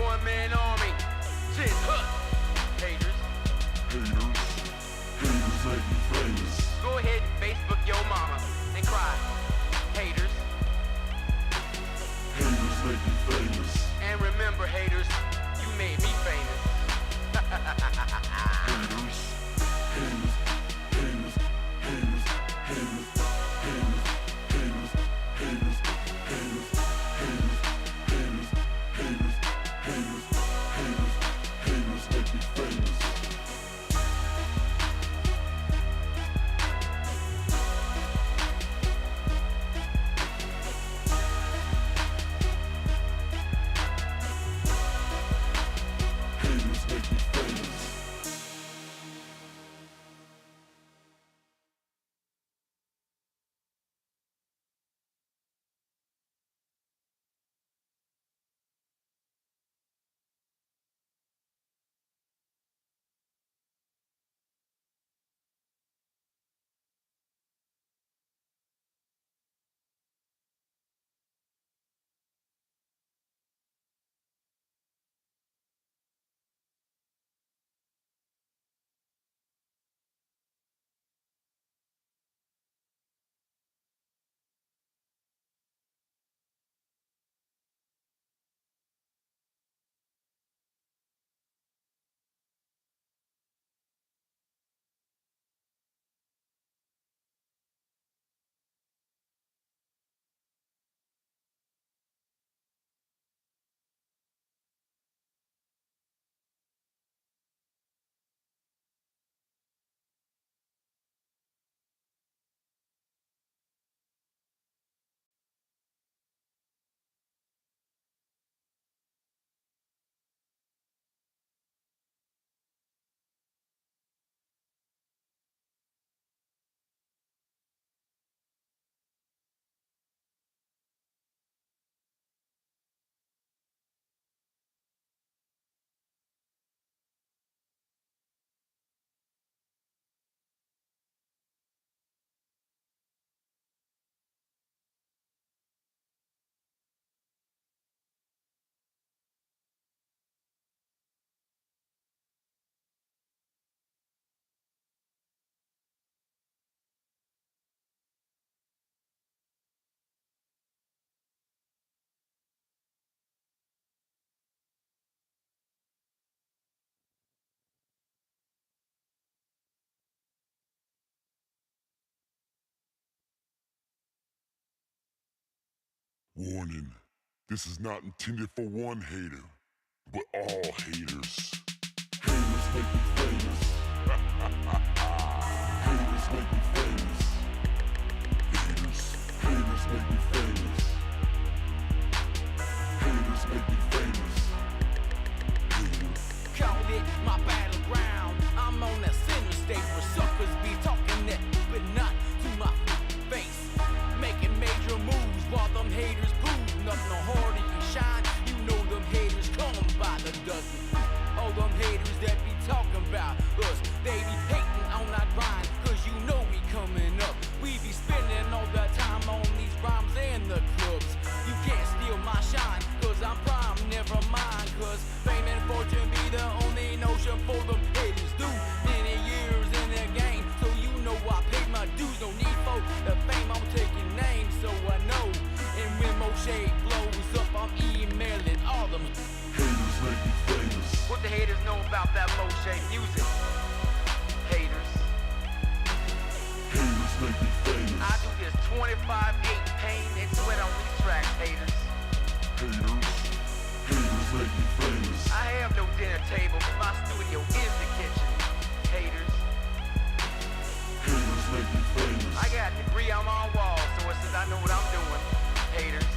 one-man army. Shit, huh? Haters. Haters. Haters make me famous. Go ahead and Facebook your mama and cry. Haters. Haters make me famous. And remember, haters, you made me famous. Haters. Haters. Haters. Haters. Haters. Haters. Haters. Haters. Haters. Haters. Haters. Haters. Haters. Haters. Haters make me famous. Haters make me famous. Warning, this is not intended for one hater, but all haters. Haters make me famous. Haters make me famous. Haters. Haters make me famous. Haters make me famous. Haters. Call it my battleground. I'm on that center stage where suckers be talking that, but not to my face. Making major moves while them haters prove nothing no harder you shine. You know them haters come by the dozen. All them haters that be talking about us, they be hating on our grind, cause you know we coming up. We be spending all the time on these rhymes and the clubs. You can't steal my shine, cause I'm prime, never mind. Cause fame and fortune be the only notion for them haters. Do many years in the game, so you know I paid my dues. No need for the fame, I'm taking names, so I know. And when Moshe blows up, I'm emailing all them. Haters make me famous. What the haters know about that Moshe music? Haters. Haters make me famous. I do this 25/8 pain and sweat on these tracks, haters. Haters. Haters make me famous. I have no dinner table, but my studio is the kitchen. Haters. Haters make me famous. I got a degree on my wall, so it says I know what I'm doing. Haters.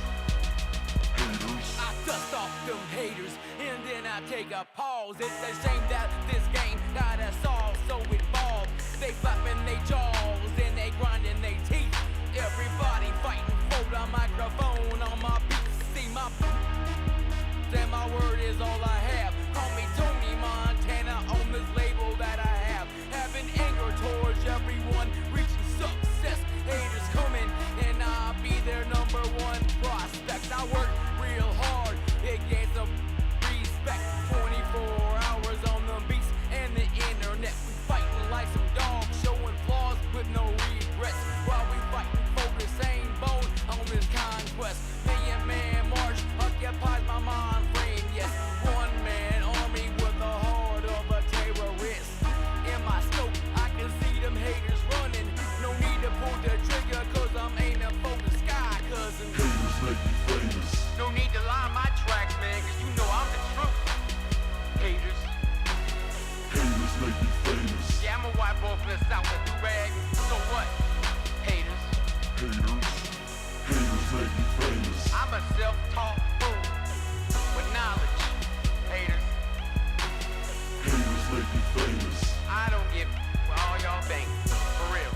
Haters. I dust off them haters, and then I take a pause. It's a shame that this game got us all so involved. They flapping their jaws, and they grinding their teeth. Everybody fighting for the microphone on my beats. See my and my word is all I have. Call me Tony Montana on this label that I have. Having anger towards everyone, reaching success. Haters coming, and I'll be their #1 prospect. I work real hard, it gains some respect. a self-taught fool with knowledge, haters. Haters make me famous. I don't give what all y'all think, for real.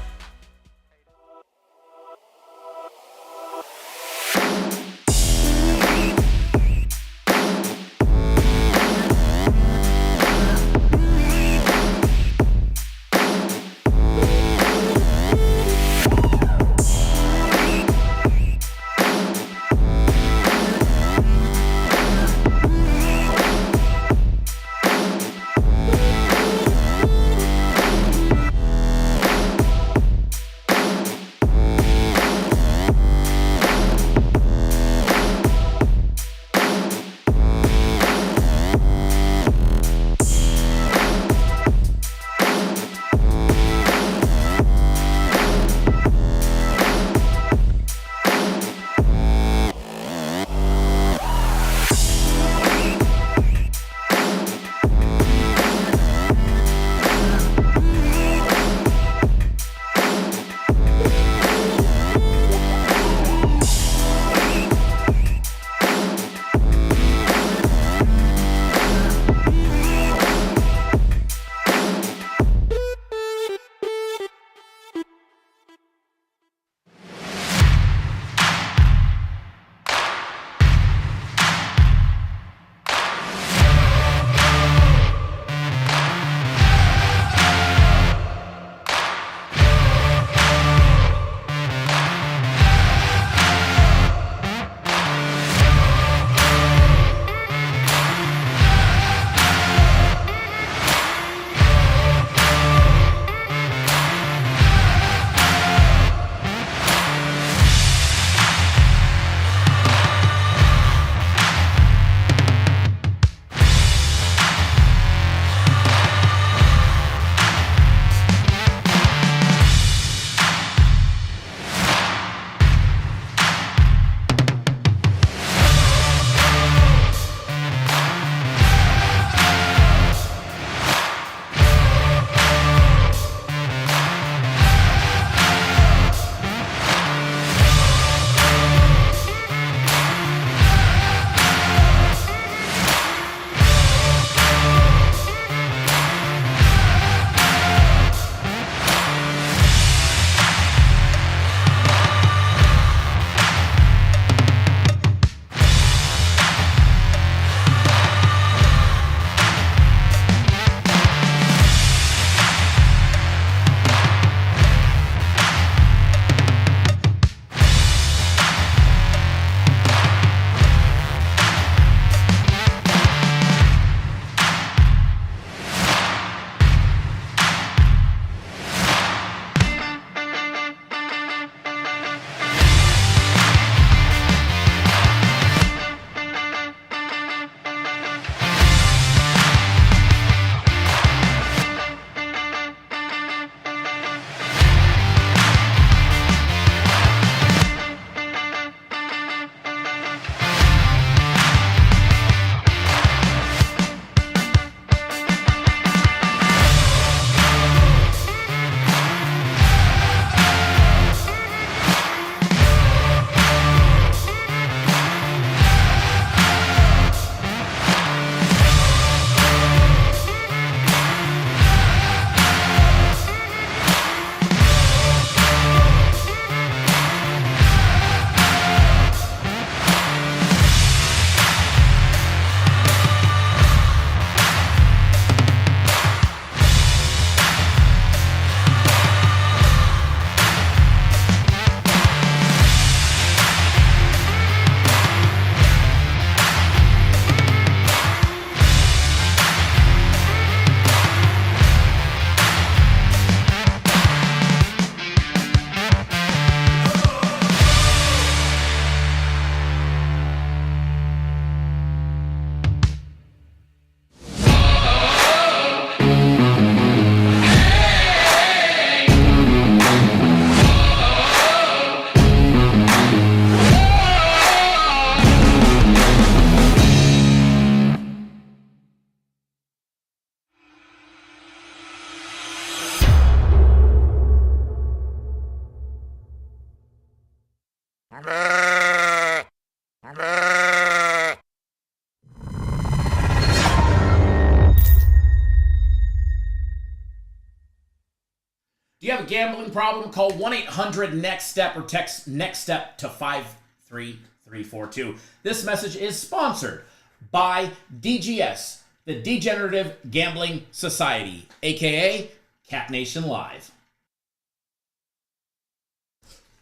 gambling problem, call 1-800-NEXT-STEP or text NEXT STEP to 53342. This message is sponsored by DGS, the Degenerative Gambling Society, aka Cap Nation Live.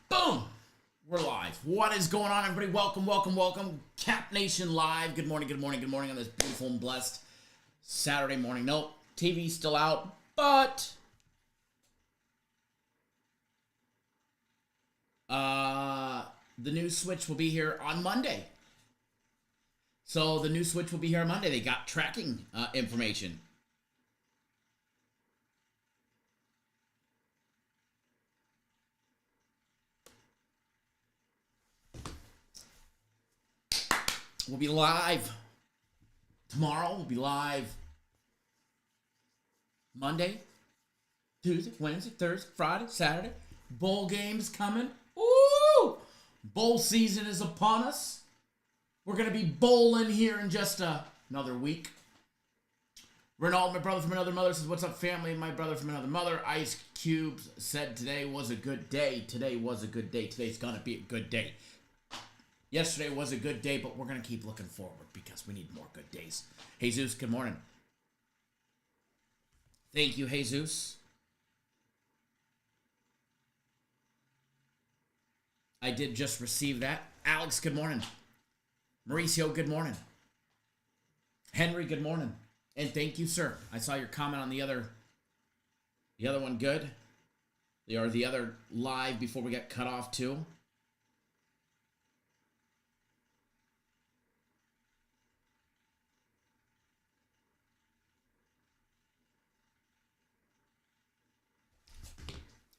Boom! We're live. What is going on, everybody? Welcome, welcome, welcome. Cap Nation Live. Good morning, good morning, good morning on this beautiful and blessed Saturday morning. Nope, TV's still out, but the new Switch will be here on Monday. So the new Switch will be here on Monday. They got tracking information. We'll be live tomorrow. We'll be live Monday, Tuesday, Wednesday, Thursday, Friday, Saturday. Bowl games coming. Ooh! Bowl season is upon us. We're going to be bowling here in just another week. Ronald, my brother from another mother, says, what's up, family? My brother from another mother. Ice Cubes said today was a good day. Today was a good day. Today's going to be a good day. Yesterday was a good day, but we're going to keep looking forward because we need more good days. Jesus, good morning. Thank you, Jesus. I did just receive that. Alex, good morning. Mauricio, good morning. Henry, good morning. And thank you, sir. I saw your comment on the other one. Good. Or the other live before we got cut off, too.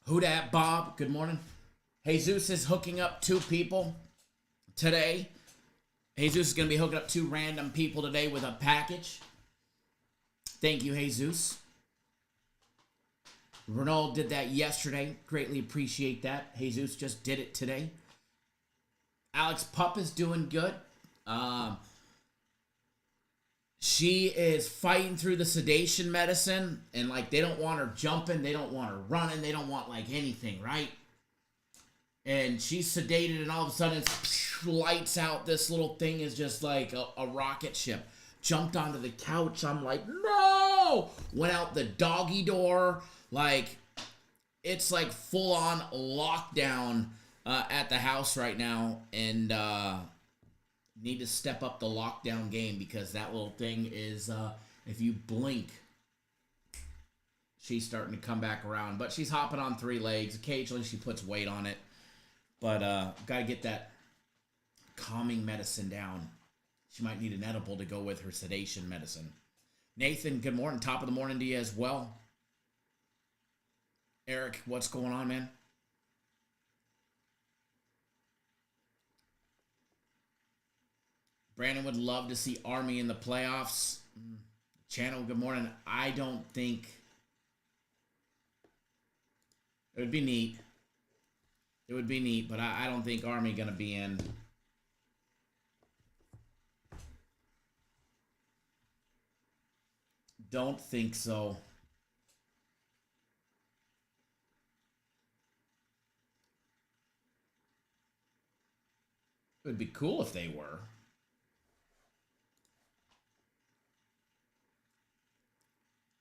Who dat, Bob? Good morning. Jesus is hooking up 2 people today. Jesus is going to be hooking up 2 random people today with a package. Thank you, Jesus. Ronald did that yesterday. Greatly appreciate that. Jesus just did it today. Alex Pup is doing good. She is fighting through the sedation medicine, and like they don't want her jumping, they don't want her running, they don't want like anything, right? And she's sedated, and all of a sudden it's lights out. This little thing is just like a rocket ship. Jumped onto the couch. I'm like, no! Went out the doggy door. Like, it's like full on lockdown at the house right now, and need to step up the lockdown game because that little thing is, if you blink, she's starting to come back around. But she's hopping on 3 legs. Occasionally she puts weight on it. But got to get that calming medicine down. She might need an edible to go with her sedation medicine. Nathan, good morning. Top of the morning to you as well. Eric, what's going on, man? Brandon would love to see Army in the playoffs. Channel, good morning. I don't think... It would be neat. It would be neat, but I don't think Army going to be in. Don't think so. It would be cool if they were.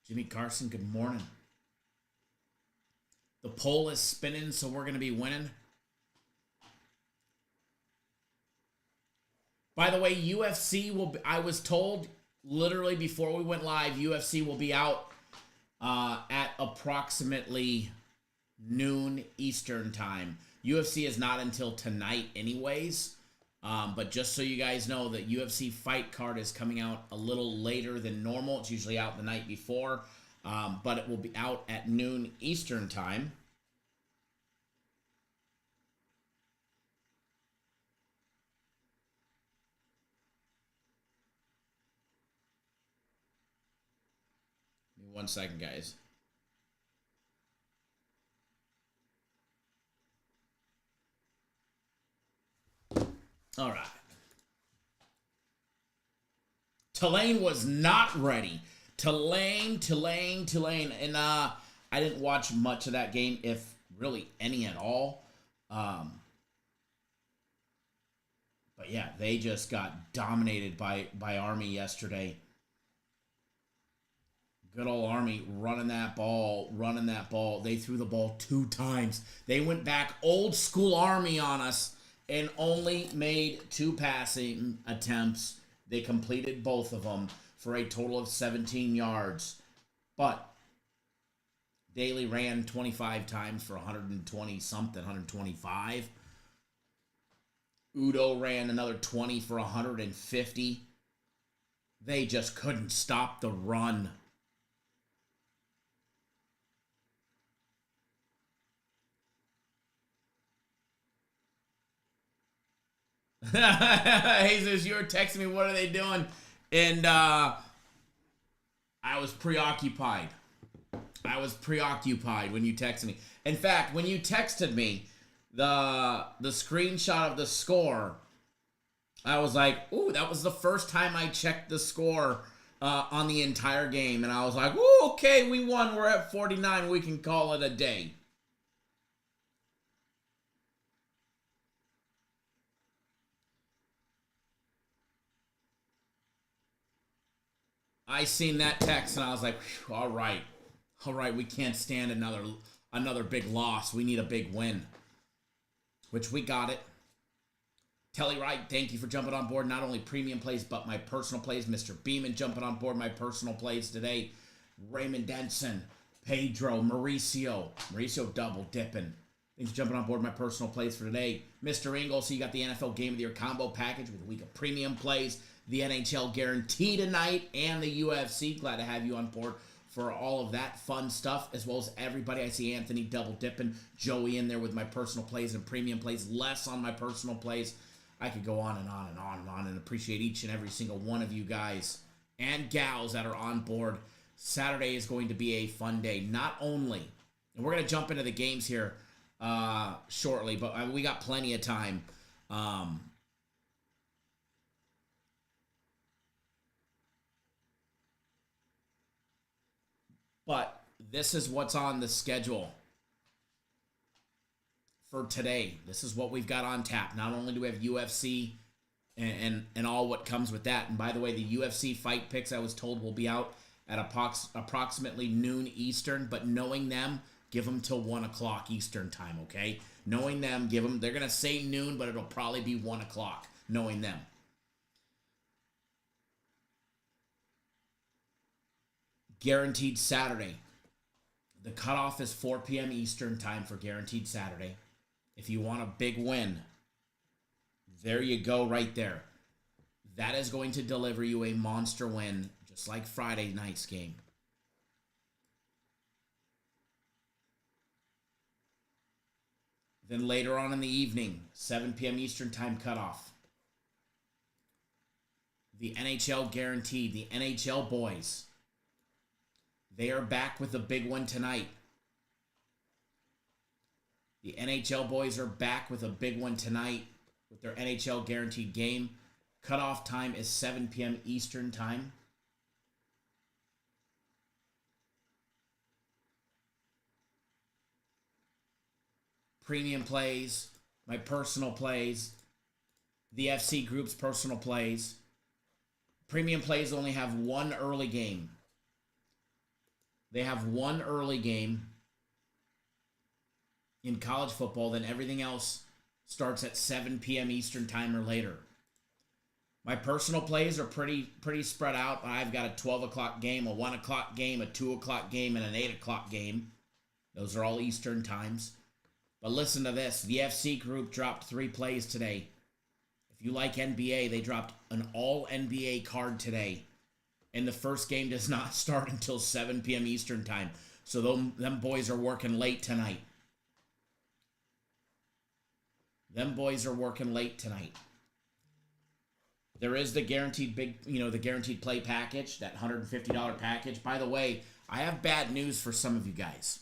Jimmy Carson, good morning. The poll is spinning, so we're going to be winning. By the way, UFC will be, I was told literally before we went live, UFC will be out at approximately noon Eastern time. UFC is not until tonight anyways. But just so you guys know, the UFC fight card is coming out a little later than normal. It's usually out the night before. But it will be out at noon Eastern time. Give me 1 second, guys. All right. Tulane was not ready. Tulane. And I I didn't watch much of that game, if really any at all. But yeah, they just got dominated by Army yesterday. Good old Army running that ball. They threw the ball 2 times. They went back old school Army on us and only made 2 passing attempts. They completed both of them for a total of 17 yards. But Daly ran 25 times for 120 something, 125. Udo ran another 20 for 150. They just couldn't stop the run. Jesus, you were texting me, what are they doing? And I was preoccupied. When you texted me. In fact, when you texted me the screenshot of the score, I was like, ooh, that was the first time I checked the score on the entire game. And I was like, ooh, okay, we won. We're at 49. We can call it a day. I seen that text and I was like, all right, we can't stand another big loss. We need a big win, which we got it. Telly Wright, thank you for jumping on board. Not only premium plays, but my personal plays. Mr. Beeman jumping on board my personal plays today. Raymond Denson, Pedro, Mauricio double dipping. Thanks for jumping on board my personal plays for today. Mr. Ingles, so you got the NFL Game of the Year combo package with a week of premium plays, the NHL guarantee tonight, and the UFC. Glad to have you on board for all of that fun stuff, as well as everybody. I see Anthony double dipping, Joey in there with my personal plays and premium plays, less on my personal plays. I could go on and on and on and on, and appreciate each and every single one of you guys and gals that are on board. Saturday is going to be a fun day. Not only, and we're going to jump into the games here shortly, but we got plenty of time. But this is what's on the schedule for today. This is what we've got on tap. Not only do we have UFC and all what comes with that. And by the way, the UFC fight picks, I was told, will be out at approximately noon Eastern. But knowing them, give them till 1 o'clock Eastern time, okay? Knowing them, give them, they're going to say noon, but it'll probably be 1 o'clock, knowing them. Guaranteed Saturday. The cutoff is 4 p.m. Eastern time for Guaranteed Saturday. If you want a big win, there you go right there. That is going to deliver you a monster win, just like Friday night's game. Then later on in the evening, 7 p.m. Eastern time cutoff. The NHL Guaranteed, the NHL boys. They are back with a big one tonight. The NHL boys are back with a big one tonight with their NHL Guaranteed game. Cutoff time is 7 p.m. Eastern time. Premium plays, my personal plays, the FC group's personal plays. Premium plays only have one early game. They have one early game in college football, then everything else starts at 7 p.m. Eastern time or later. My personal plays are pretty spread out. I've got a 12 o'clock game, a 1 o'clock game, a 2 o'clock game, and an 8 o'clock game. Those are all Eastern times. But listen to this. The FC group dropped 3 plays today. If you like NBA, they dropped an all-NBA card today. And the first game does not start until 7 p.m. Eastern time. So them boys are working late tonight. Them boys are working late tonight. There is the guaranteed the guaranteed play package, that $150 package. By the way, I have bad news for some of you guys.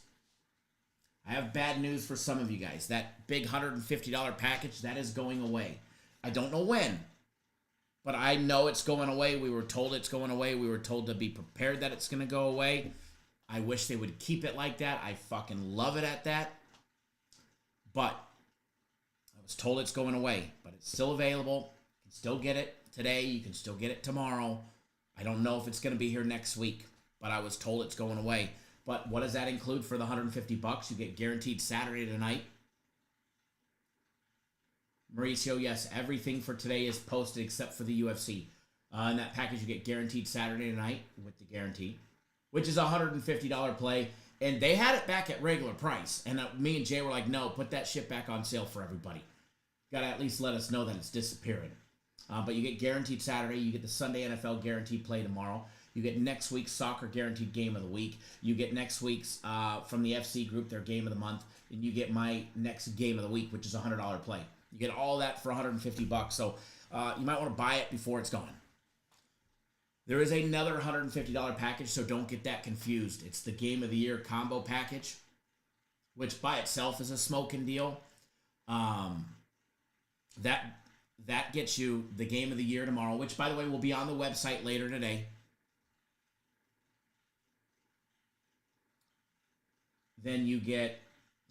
That big $150 package, that is going away. I don't know when, but I know it's going away. We were told it's going away. We were told to be prepared that it's going to go away. I wish they would keep it like that. I fucking love it at that. But I was told it's going away, but it's still available. You can still get it today. You can still get it tomorrow. I don't know if it's going to be here next week, but I was told it's going away. But what does that include for the $150? You get guaranteed Saturday tonight. Mauricio, yes, everything for today is posted except for the UFC. In that package, you get guaranteed Saturday night with the guarantee, which is a $150 play. And they had it back at regular price. And me and Jay were like, no, put that shit back on sale for everybody. Got to at least let us know that it's disappearing. But you get guaranteed Saturday. You get the Sunday NFL guaranteed play tomorrow. You get next week's soccer guaranteed game of the week. You get next week's, from the FC group, their game of the month. And you get my next game of the week, which is a $100 play. You get all that for $150. So you might want to buy it before it's gone. There is another $150 package, so don't get that confused. It's the Game of the Year combo package, which by itself is a smoking deal. That gets you the Game of the Year tomorrow, which, by the way, will be on the website later today. Then you get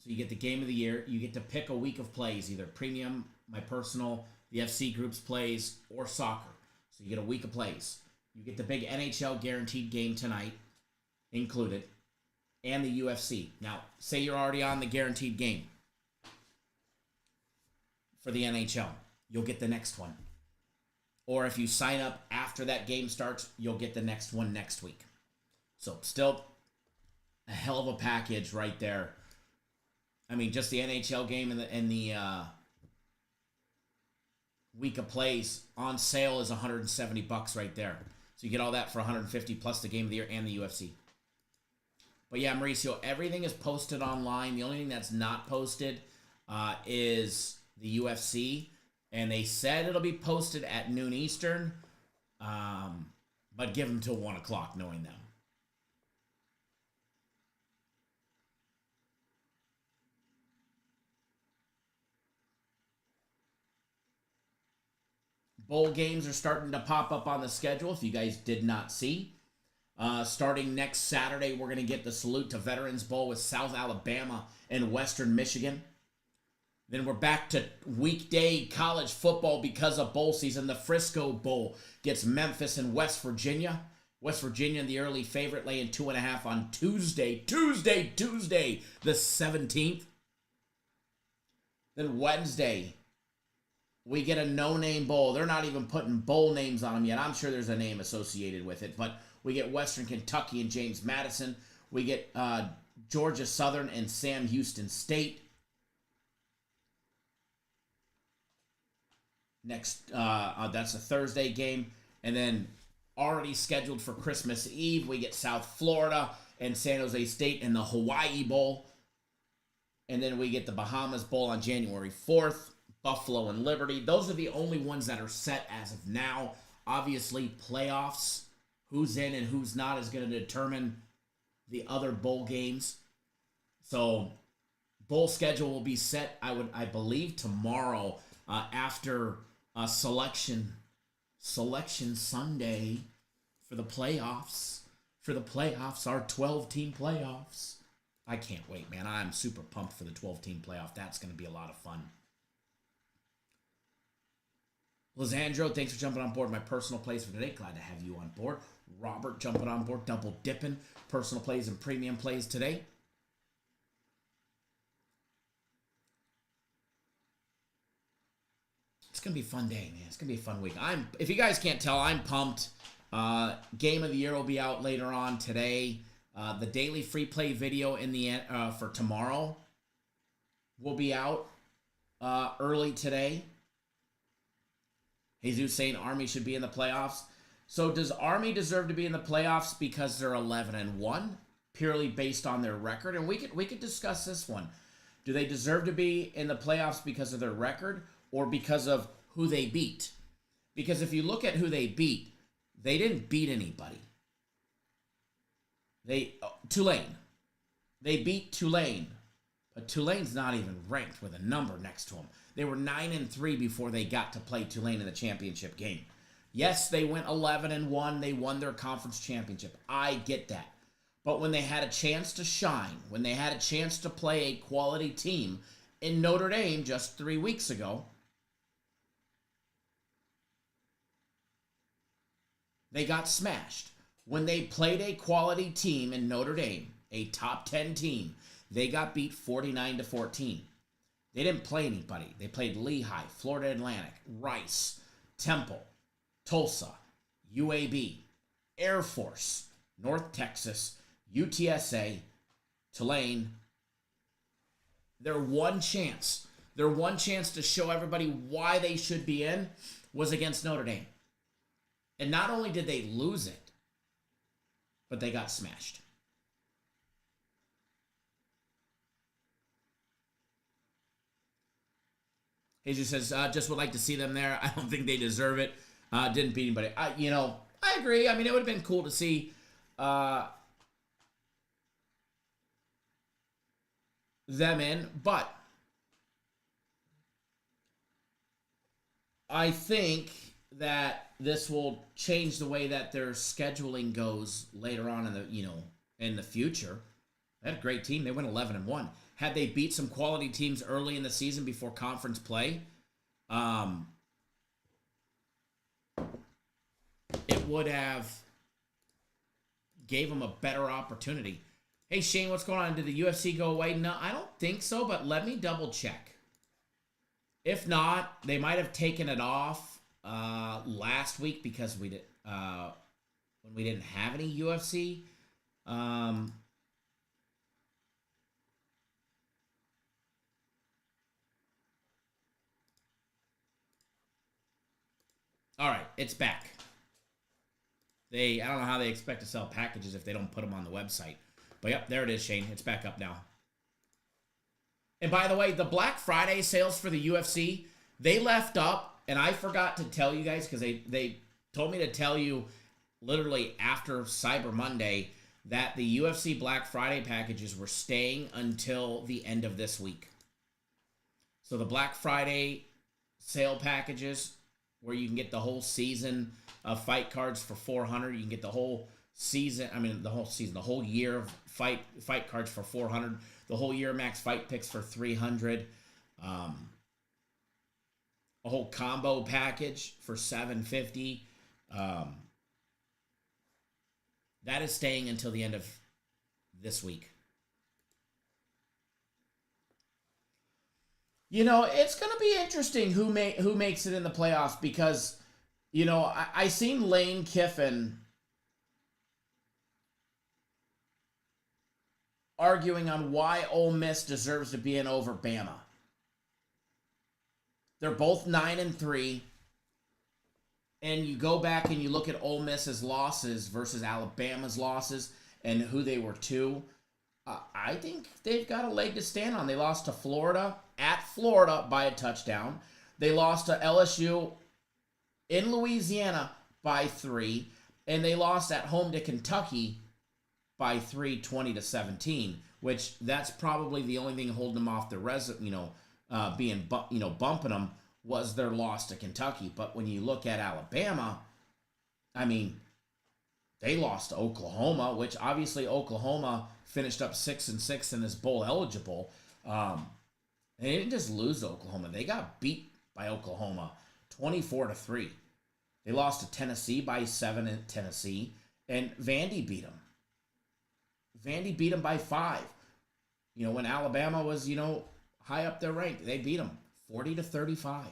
the Game of the Year. You get to pick a week of plays, either premium, my personal, the FC group's plays, or soccer. So you get a week of plays. You get the big NHL guaranteed game tonight included, and the UFC. Now, say you're already on the guaranteed game for the NHL. You'll get the next one. Or if you sign up after that game starts, you'll get the next one next week. So still a hell of a package right there. I mean, just the NHL game and the week of plays on sale is $170 right there. So you get all that for $150 plus the Game of the Year and the UFC. But yeah, Mauricio, everything is posted online. The only thing that's not posted is the UFC. And they said it'll be posted at noon Eastern. But give them till 1 o'clock, knowing them. Bowl games are starting to pop up on the schedule, if you guys did not see. Starting next Saturday, we're going to get the Salute to Veterans Bowl with South Alabama and Western Michigan. Then we're back to weekday college football because of bowl season. The Frisco Bowl gets Memphis and West Virginia. West Virginia, the early favorite, laying 2.5 on Tuesday, the 17th. Then Wednesday, we get a no-name bowl. They're not even putting bowl names on them yet. I'm sure there's a name associated with it. But we get Western Kentucky and James Madison. We get Georgia Southern and Sam Houston State. Next, that's a Thursday game. And then already scheduled for Christmas Eve, we get South Florida and San Jose State in the Hawaii Bowl. And then we get the Bahamas Bowl on January 4th. Buffalo and Liberty. Those are the only ones that are set as of now. Obviously, playoffs, who's in and who's not, is going to determine the other bowl games. So, bowl schedule will be set, I believe, tomorrow after Selection Sunday for the playoffs. Our 12-team playoffs. I can't wait, man. I'm super pumped for the 12-team playoff. That's going to be a lot of fun. Lizandro, thanks for jumping on board my personal plays for today. Glad to have you on board. Robert jumping on board, double dipping. Personal plays and premium plays today. It's going to be a fun day, man. It's going to be a fun week. If you guys can't tell, I'm pumped. Game of the Year will be out later on today. The daily free play video for tomorrow will be out early today. Jesus saying Army should be in the playoffs. So does Army deserve to be in the playoffs because they're 11-1, purely based on their record? And we could discuss this one. Do they deserve to be in the playoffs because of their record or because of who they beat? Because if you look at who they beat, they didn't beat anybody. Tulane. They beat Tulane, but Tulane's not even ranked with a number next to them. They were 9-3 before they got to play Tulane in the championship game. Yes, they went 11-1. They won their conference championship. I get that. But when they had a chance to shine, when they had a chance to play a quality team in Notre Dame just 3 weeks ago, they got smashed. When they played a quality team in Notre Dame, a top 10 team, they got beat 49-14. They didn't play anybody. They played Lehigh, Florida Atlantic, Rice, Temple, Tulsa, UAB, Air Force, North Texas, UTSA, Tulane. Their one chance to show everybody why they should be in was against Notre Dame. And not only did they lose it, but they got smashed. Jesus says, just would like to see them there. I don't think they deserve it. Didn't beat anybody. I agree. I mean, it would have been cool to see them in, but I think that this will change the way that their scheduling goes later on in the future. They had a great team. They went 11-1. Had they beat some quality teams early in the season before conference play, it would have gave them a better opportunity. Hey, Shane, what's going on? Did the UFC go away? No, I don't think so, but let me double check. If not, they might have taken it off last week because we did when we didn't have any UFC. All right, it's back. I don't know how they expect to sell packages if they don't put them on the website. But yep, there it is, Shane. It's back up now. And by the way, the Black Friday sales for the UFC, they left up, and I forgot to tell you guys because they told me to tell you literally after Cyber Monday that the UFC Black Friday packages were staying until the end of this week. So the Black Friday sale packages where you can get the whole season of fight cards for $400. You can get the whole season, the whole year of fight cards for $400. The whole year max fight picks for $300. A whole combo package for $750. That is staying until the end of this week. It's going to be interesting who makes it in the playoffs because, I seen Lane Kiffin arguing on why Ole Miss deserves to be in over Bama. They're both 9-3. And you go back and you look at Ole Miss's losses versus Alabama's losses and who they were to. I think they've got a leg to stand on. They lost to Florida at Florida by a touchdown. They lost to LSU in Louisiana by 3. And they lost at home to Kentucky by 3, 20-17, which that's probably the only thing holding them off the bumping them was their loss to Kentucky. But when you look at Alabama, I mean, they lost to Oklahoma, which obviously Oklahoma finished up 6-6 and is bowl eligible. They didn't just lose to Oklahoma; they got beat by Oklahoma, 24-3. They lost to Tennessee by 7 in Tennessee, and Vandy beat them. Vandy beat them by 5. When Alabama was, high up their rank, they beat them 40-35.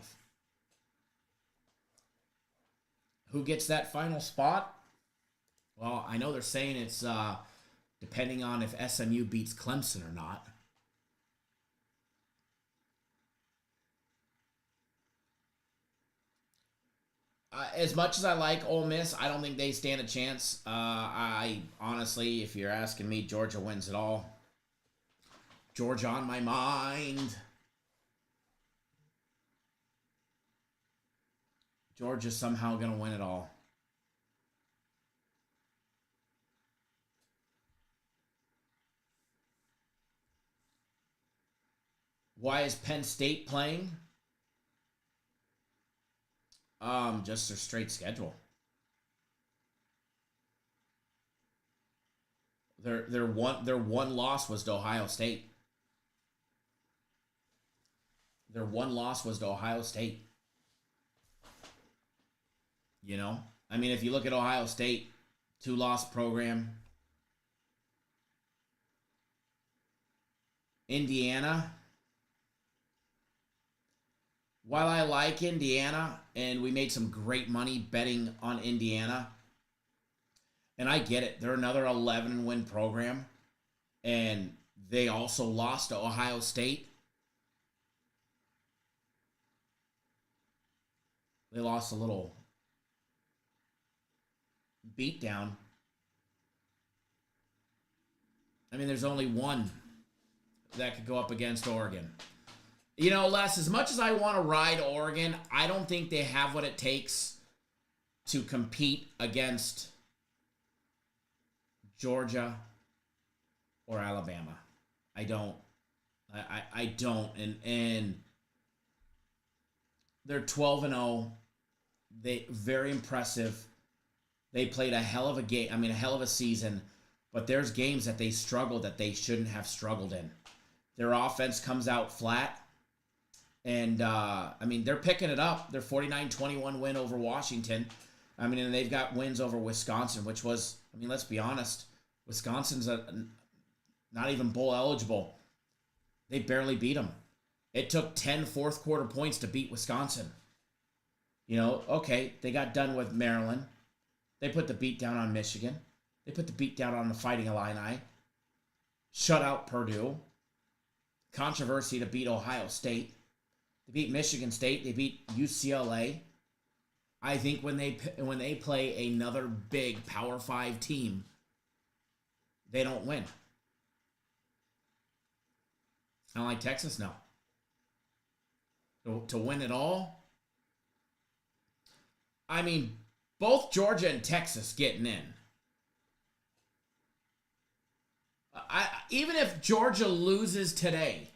Who gets that final spot? Well, I know they're saying it's depending on if SMU beats Clemson or not. As much as I like Ole Miss, I don't think they stand a chance. I honestly, if you're asking me, Georgia wins it all. Georgia on my mind. Georgia's somehow going to win it all. Why is Penn State playing? Just their straight schedule. Their one loss was to Ohio State. Their one loss was to Ohio State. You know? I mean, if you look at Ohio State, 2-loss program. Indiana. While I like Indiana, and we made some great money betting on Indiana, and I get it, they're another 11-win program, and they also lost to Ohio State. They lost a little beatdown. I mean, there's only one that could go up against Oregon. You know, Les, as much as I want to ride Oregon, I don't think they have what it takes to compete against Georgia or Alabama. I don't. I don't. And they're 12-0. They very impressive. They played a hell of a game. I mean, a hell of a season. But there's games that they struggled that they shouldn't have struggled in. Their offense comes out flat. And, I mean, they're picking it up. They're 49-21 win over Washington. I mean, and they've got wins over Wisconsin, which was, I mean, let's be honest. Wisconsin's not even bowl eligible. They barely beat them. It took 10 fourth-quarter points to beat Wisconsin. You know, okay, they got done with Maryland. They put the beat down on Michigan. They put the beat down on the Fighting Illini. Shut out Purdue. Controversy to beat Ohio State. They beat Michigan State. They beat UCLA. I think when they play another big Power 5 team, they don't win. Kind of like Texas now. To win it all, I mean, both Georgia and Texas getting in. Even if Georgia loses today,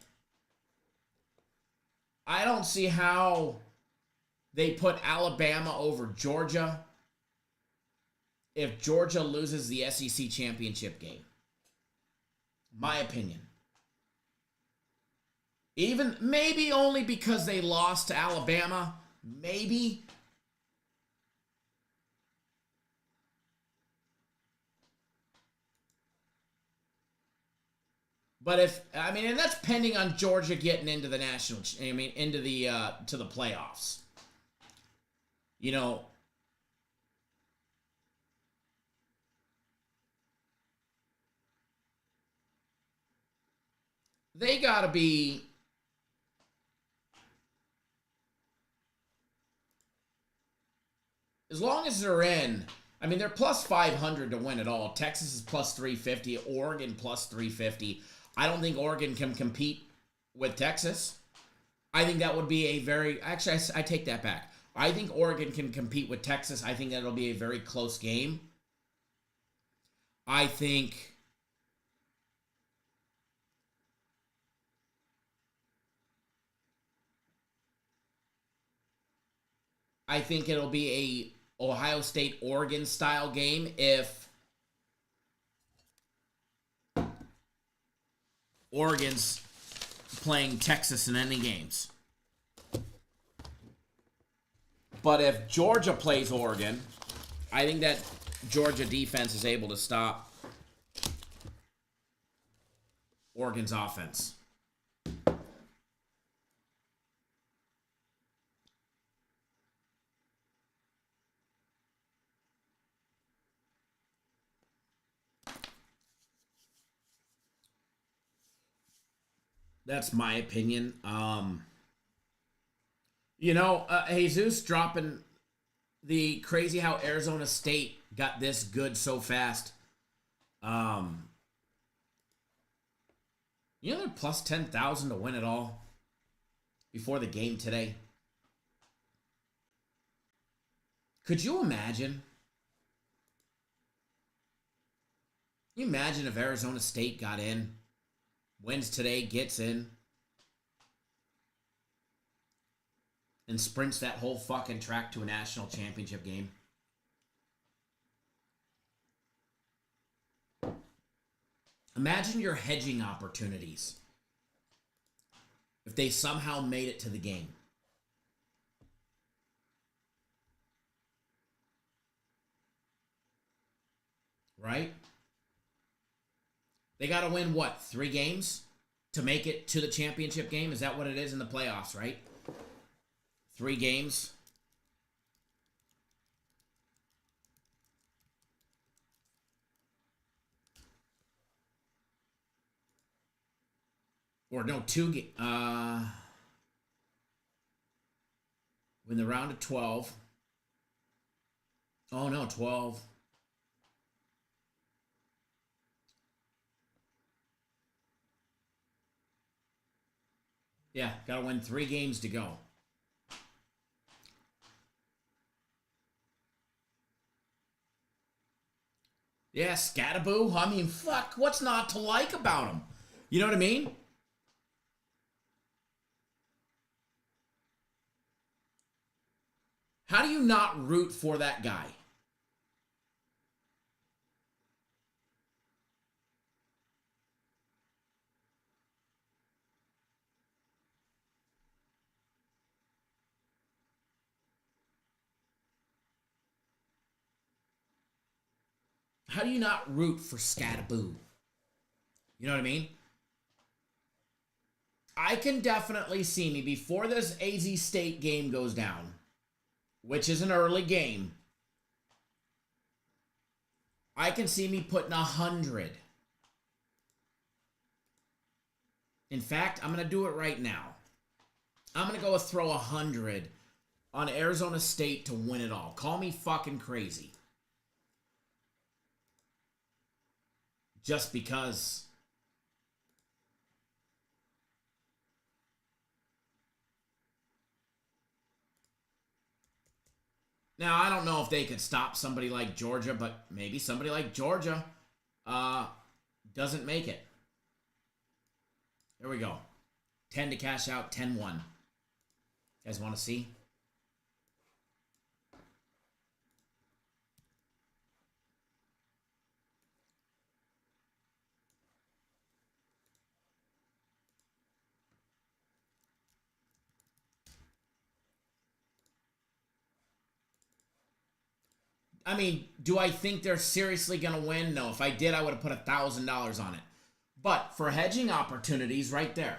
I don't see how they put Alabama over Georgia if Georgia loses the SEC championship game. My opinion. Even maybe only because they lost to Alabama. Maybe. But if, I mean, and that's pending on Georgia getting into the into the, to the playoffs. You know, they got to be, as long as they're in, I mean, they're plus 500 to win it all. Texas is plus 350, Oregon plus 350. I don't think Oregon can compete with Texas. I think that would be a very... Actually, I take that back. I think Oregon can compete with Texas. I think that'll be a very close game. I think... it'll be a Ohio State-Oregon style game if Oregon's playing Texas in any games. But if Georgia plays Oregon, I think that Georgia defense is able to stop Oregon's offense. That's my opinion. You know, Jesus dropping the crazy how Arizona State got this good so fast. You know they're plus 10,000 to win it all before the game today. Could you imagine? Can you imagine if Arizona State got in? Wins today, gets in, and sprints that whole fucking track to a national championship game. Imagine your hedging opportunities if they somehow made it to the game. Right? They got to win, what, 3 games to make it to the championship game? Is that what it is in the playoffs, right? 3 games. Or no, 2 games. Win the round of 12. Oh, no, 12. Yeah, got to win 3 games to go. Yeah, Scataboo. I mean, fuck, what's not to like about him? You know what I mean? How do you not root for that guy? How do you not root for Scataboo? You know what I mean? I can definitely see me before this AZ State game goes down, which is an early game. I can see me putting 100. In fact, I'm going to do it right now. I'm going to go with throw 100 on Arizona State to win it all. Call me fucking crazy. Just because. Now, I don't know if they could stop somebody like Georgia, but maybe somebody like Georgia doesn't make it. There we go. 10 to cash out, 10-1. You guys want to see? I mean, do I think they're seriously going to win? No. If I did, I would have put $1,000 on it. But for hedging opportunities, right there.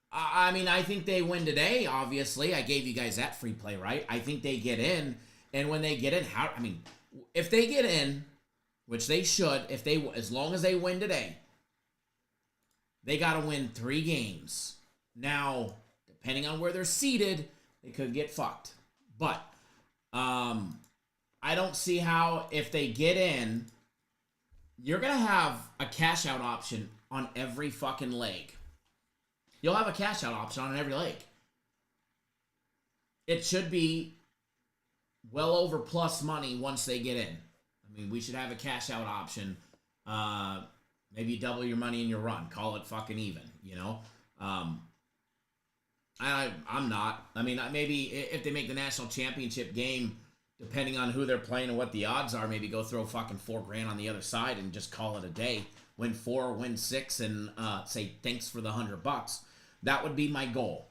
I mean, I think they win today, obviously. I gave you guys that free play, right? I think they get in. And when they get in, if they get in, which they should, as long as they win today, they got to win 3 games. Now, depending on where they're seated, they could get fucked. But, I don't see how, if they get in, you're going to have a cash out option on every fucking leg. You'll have a cash out option on every leg. It should be well over plus money once they get in. I mean, we should have a cash out option. Maybe double your money in your run. Call it fucking even, you know? I'm not. I mean, maybe if they make the national championship game, depending on who they're playing and what the odds are, maybe go throw fucking $4,000 on the other side and just call it a day. Win 4, win 6, and say thanks for the $100. That would be my goal.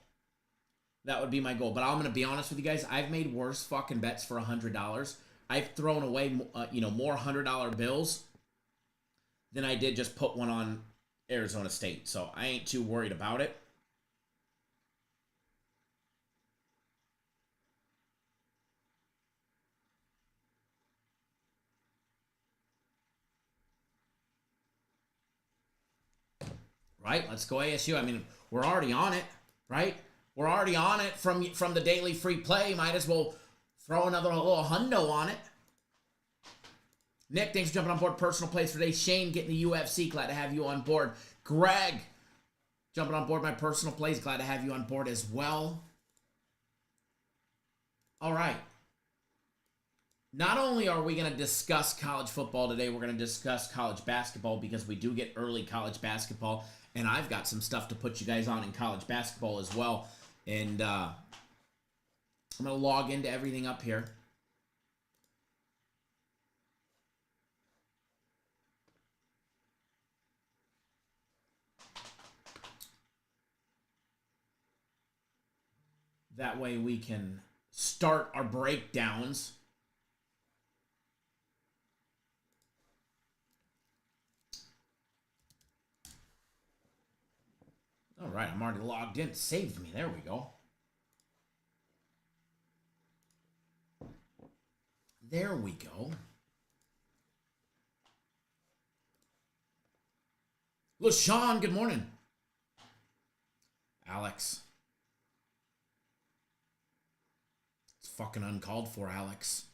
That would be my goal. But I'm going to be honest with you guys. I've made worse fucking bets for $100. I've thrown away, more $100 bills than I did just put one on Arizona State. So I ain't too worried about it. Right? Let's go ASU. I mean, we're already on it, right? We're already on it from the daily free play. Might as well throw another little hundo on it. Nick, thanks for jumping on board. Personal plays for today. Shane, getting the UFC. Glad to have you on board. Greg, jumping on board my personal plays. Glad to have you on board as well. All right. Not only are we going to discuss college football today, we're going to discuss college basketball because we do get early college basketball. And I've got some stuff to put you guys on in college basketball as well. And I'm going to log into everything up here. That way we can start our breakdowns. All right, I'm already logged in. It saved me. There we go. There we go. LaShawn, good morning. Alex. It's fucking uncalled for, Alex.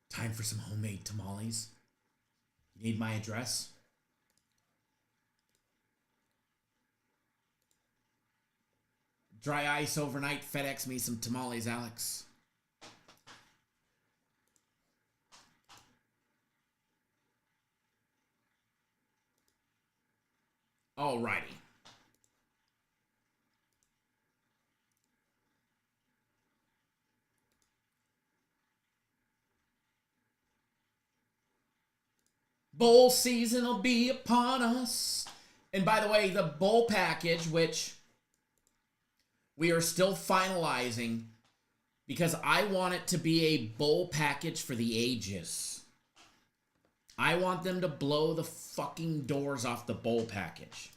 Time for some homemade tamales. You need my address? Dry ice overnight. FedEx me some tamales, Alex. Alrighty. Bowl season will be upon us. And by the way, the bowl package, which we are still finalizing, because I want it to be a bowl package for the ages. I want them to blow the fucking doors off the bowl package.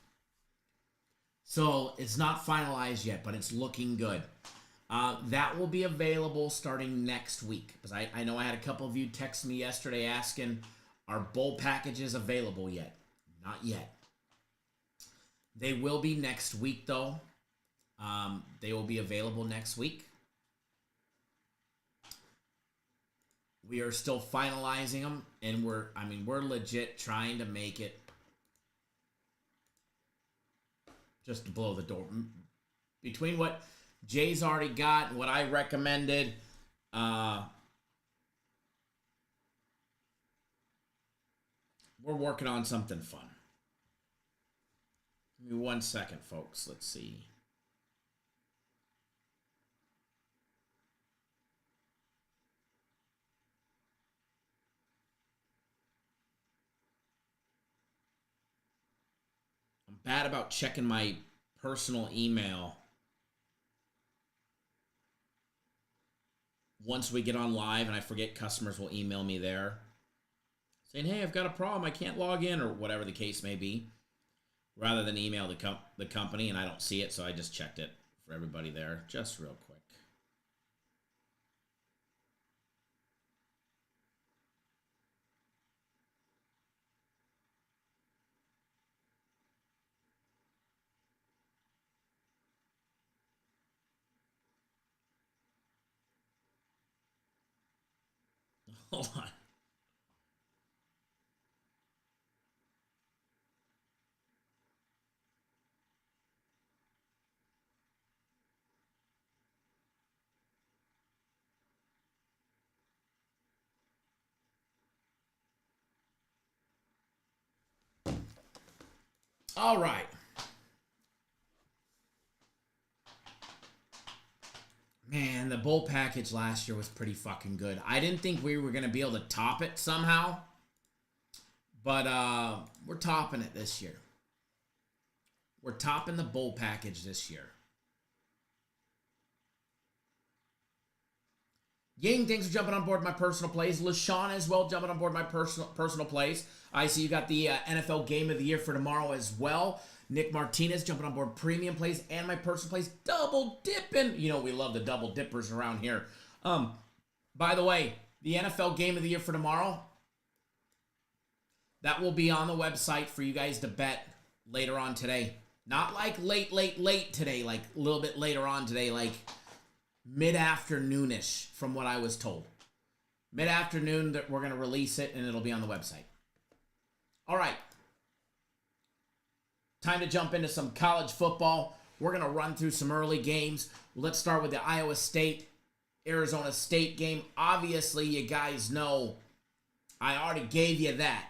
So it's not finalized yet, but it's looking good. That will be available starting next week. Because I know I had a couple of you text me yesterday asking, are bowl packages available yet? Not yet. They will be next week, though. They will be available next week. We are still finalizing them, and we're legit trying to make it just to blow the door. Between what Jay's already got and what I recommended, we're working on something fun. Give me 1 second, folks. Let's see. I'm bad about checking my personal email once we get on live, and I forget customers will email me there saying, hey, I've got a problem, I can't log in, or whatever the case may be, rather than email the company, and I don't see it, so I just checked it for everybody there, just real quick. Hold on. All right. Man, the bowl package last year was pretty fucking good. I didn't think we were going to be able to top it somehow. But we're topping it this year. We're topping the bowl package this year. Ying, thanks for jumping on board my personal plays. LaShawn as well, jumping on board my personal plays. I see you got the NFL Game of the Year for tomorrow as well. Nick Martinez jumping on board premium plays and my personal plays. Double dipping. You know we love the double dippers around here. By the way, the NFL Game of the Year for tomorrow, that will be on the website for you guys to bet later on today. Not like late today, like a little bit later on today, like mid-afternoonish from what I was told. Mid-afternoon, that we're going to release it and it'll be on the website. All right. Time to jump into some college football. We're going to run through some early games. Let's start with the Iowa State, Arizona State game. Obviously, you guys know I already gave you that.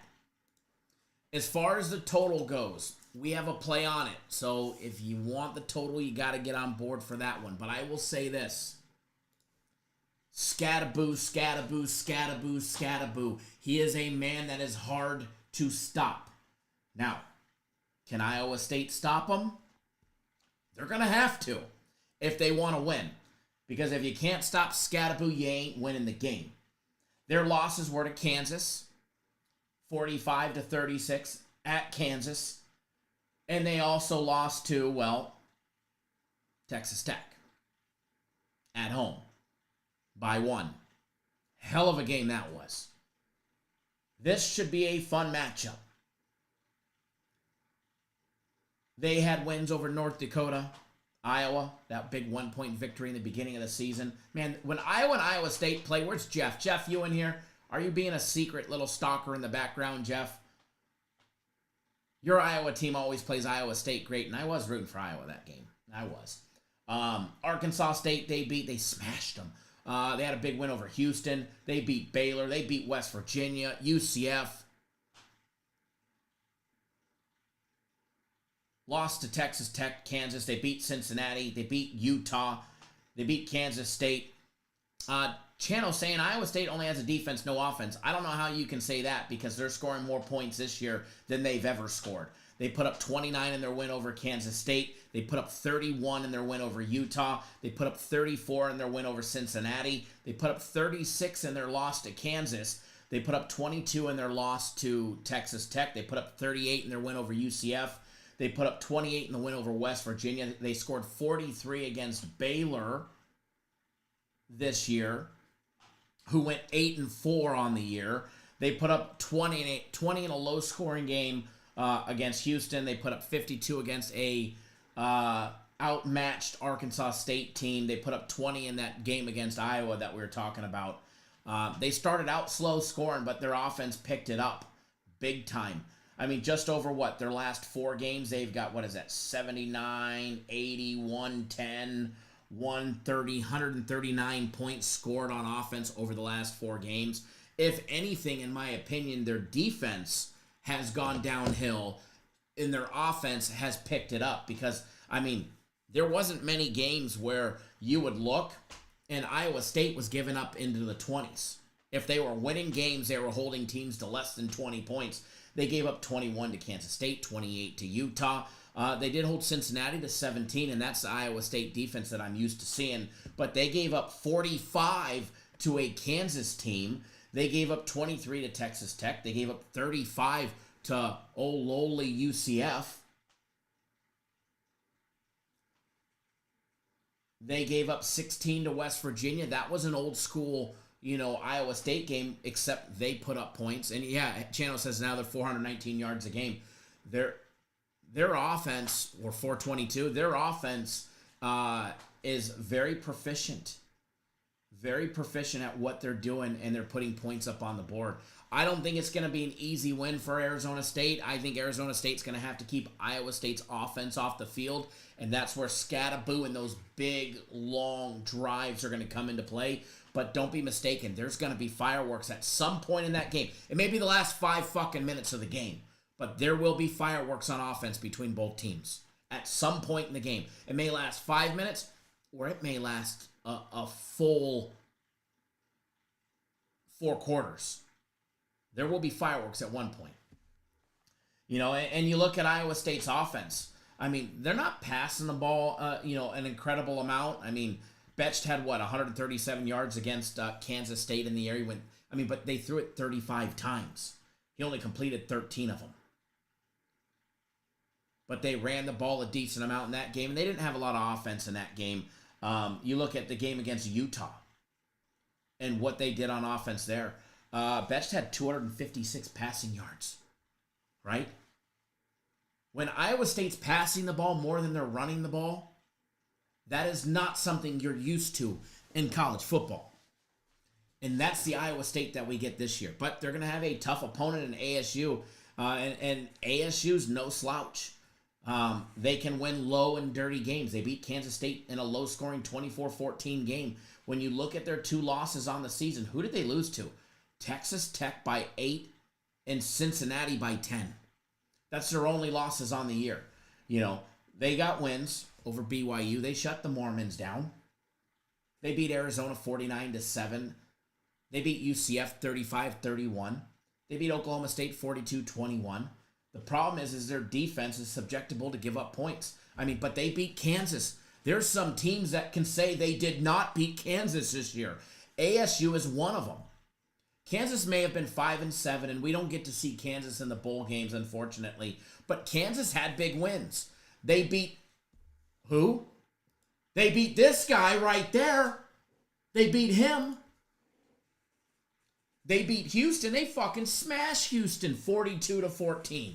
As far as the total goes, we have a play on it. So if you want the total, you got to get on board for that one. But I will say this. Scattaboo, scattaboo, scattaboo, scattaboo. He is a man that is hard to stop. Now, Can Iowa State stop them? They're going to have to if they want to win. Because if you can't stop Scatterboo, you ain't winning the game. Their losses were to Kansas, 45-36 at Kansas. And they also lost to, well, Texas Tech at home by 1. Hell of a game that was. This should be a fun matchup. They had wins over North Dakota, Iowa, that big 1-point victory in the beginning of the season. Man, when Iowa and Iowa State play, where's Jeff? Jeff, you in here? Are you being a secret little stalker in the background, Jeff? Your Iowa team always plays Iowa State great, and I was rooting for Iowa that game. I was. Arkansas State, they smashed them. They had a big win over Houston. They beat Baylor. They beat West Virginia, UCF. Lost to Texas Tech, Kansas. They beat Cincinnati. They beat Utah. They beat Kansas State. Channel saying Iowa State only has a defense, no offense. I don't know how you can say that because they're scoring more points this year than they've ever scored. They put up 29 in their win over Kansas State. They put up 31 in their win over Utah. They put up 34 in their win over Cincinnati. They put up 36 in their loss to Kansas. They put up 22 in their loss to Texas Tech. They put up 38 in their win over UCF. They put up 28 in the win over West Virginia. They scored 43 against Baylor this year, who went 8-4 on the year. They put up 20 in a low-scoring game against Houston. They put up 52 against a outmatched Arkansas State team. They put up 20 in that game against Iowa that we were talking about. They started out slow scoring, but their offense picked it up big time. I mean, just over their last 4 games, they've got, 79, 80, 110, 130, 139 points scored on offense over the last 4 games. If anything, in my opinion, their defense has gone downhill and their offense has picked it up because, I mean, there wasn't many games where you would look and Iowa State was giving up into the 20s. If they were winning games, they were holding teams to less than 20 points. They gave up 21 to Kansas State, 28 to Utah. They did hold Cincinnati to 17, and that's the Iowa State defense that I'm used to seeing. But they gave up 45 to a Kansas team. They gave up 23 to Texas Tech. They gave up 35 to old lowly UCF. They gave up 16 to West Virginia. That was an old school, Iowa State game, except they put up points. And yeah, Channel says now they're 419 yards a game. Their offense, or 422, their offense is very proficient at what they're doing, and they're putting points up on the board. I don't think it's going to be an easy win for Arizona State. I think Arizona State's going to have to keep Iowa State's offense off the field, and that's where Scatterboo and those big, long drives are going to come into play. But don't be mistaken, there's going to be fireworks at some point in that game. It may be the last 5 fucking minutes of the game, but there will be fireworks on offense between both teams at some point in the game. It may last 5 minutes, or it may last a full 4 quarters. There will be fireworks at one point. And you look at Iowa State's offense. I mean, they're not passing the ball, an incredible amount. I mean, Betch had 137 yards against Kansas State in the area but they threw it 35 times. He only completed 13 of them. But they ran the ball a decent amount in that game, and they didn't have a lot of offense in that game. You look at the game against Utah and what they did on offense there. Betch had 256 passing yards, right? When Iowa State's passing the ball more than they're running the ball, that is not something you're used to in college football. And that's the Iowa State that we get this year. But they're going to have a tough opponent in ASU, and ASU's no slouch. They can win low and dirty games. They beat Kansas State in a low-scoring 24-14 game. When you look at their 2 losses on the season, who did they lose to? Texas Tech by 8 and Cincinnati by 10. That's their only losses on the year. They got wins over BYU. They shut the Mormons down. They beat Arizona 49-7. They beat UCF 35-31. They beat Oklahoma State 42-21. The problem is their defense is susceptible to give up points. I mean, but they beat Kansas. There's some teams that can say they did not beat Kansas this year. ASU is one of them. Kansas may have been 5-7, and we don't get to see Kansas in the bowl games, unfortunately. But Kansas had big wins. They beat who? They beat this guy right there. They beat him. They beat Houston. They fucking smashed Houston 42-14.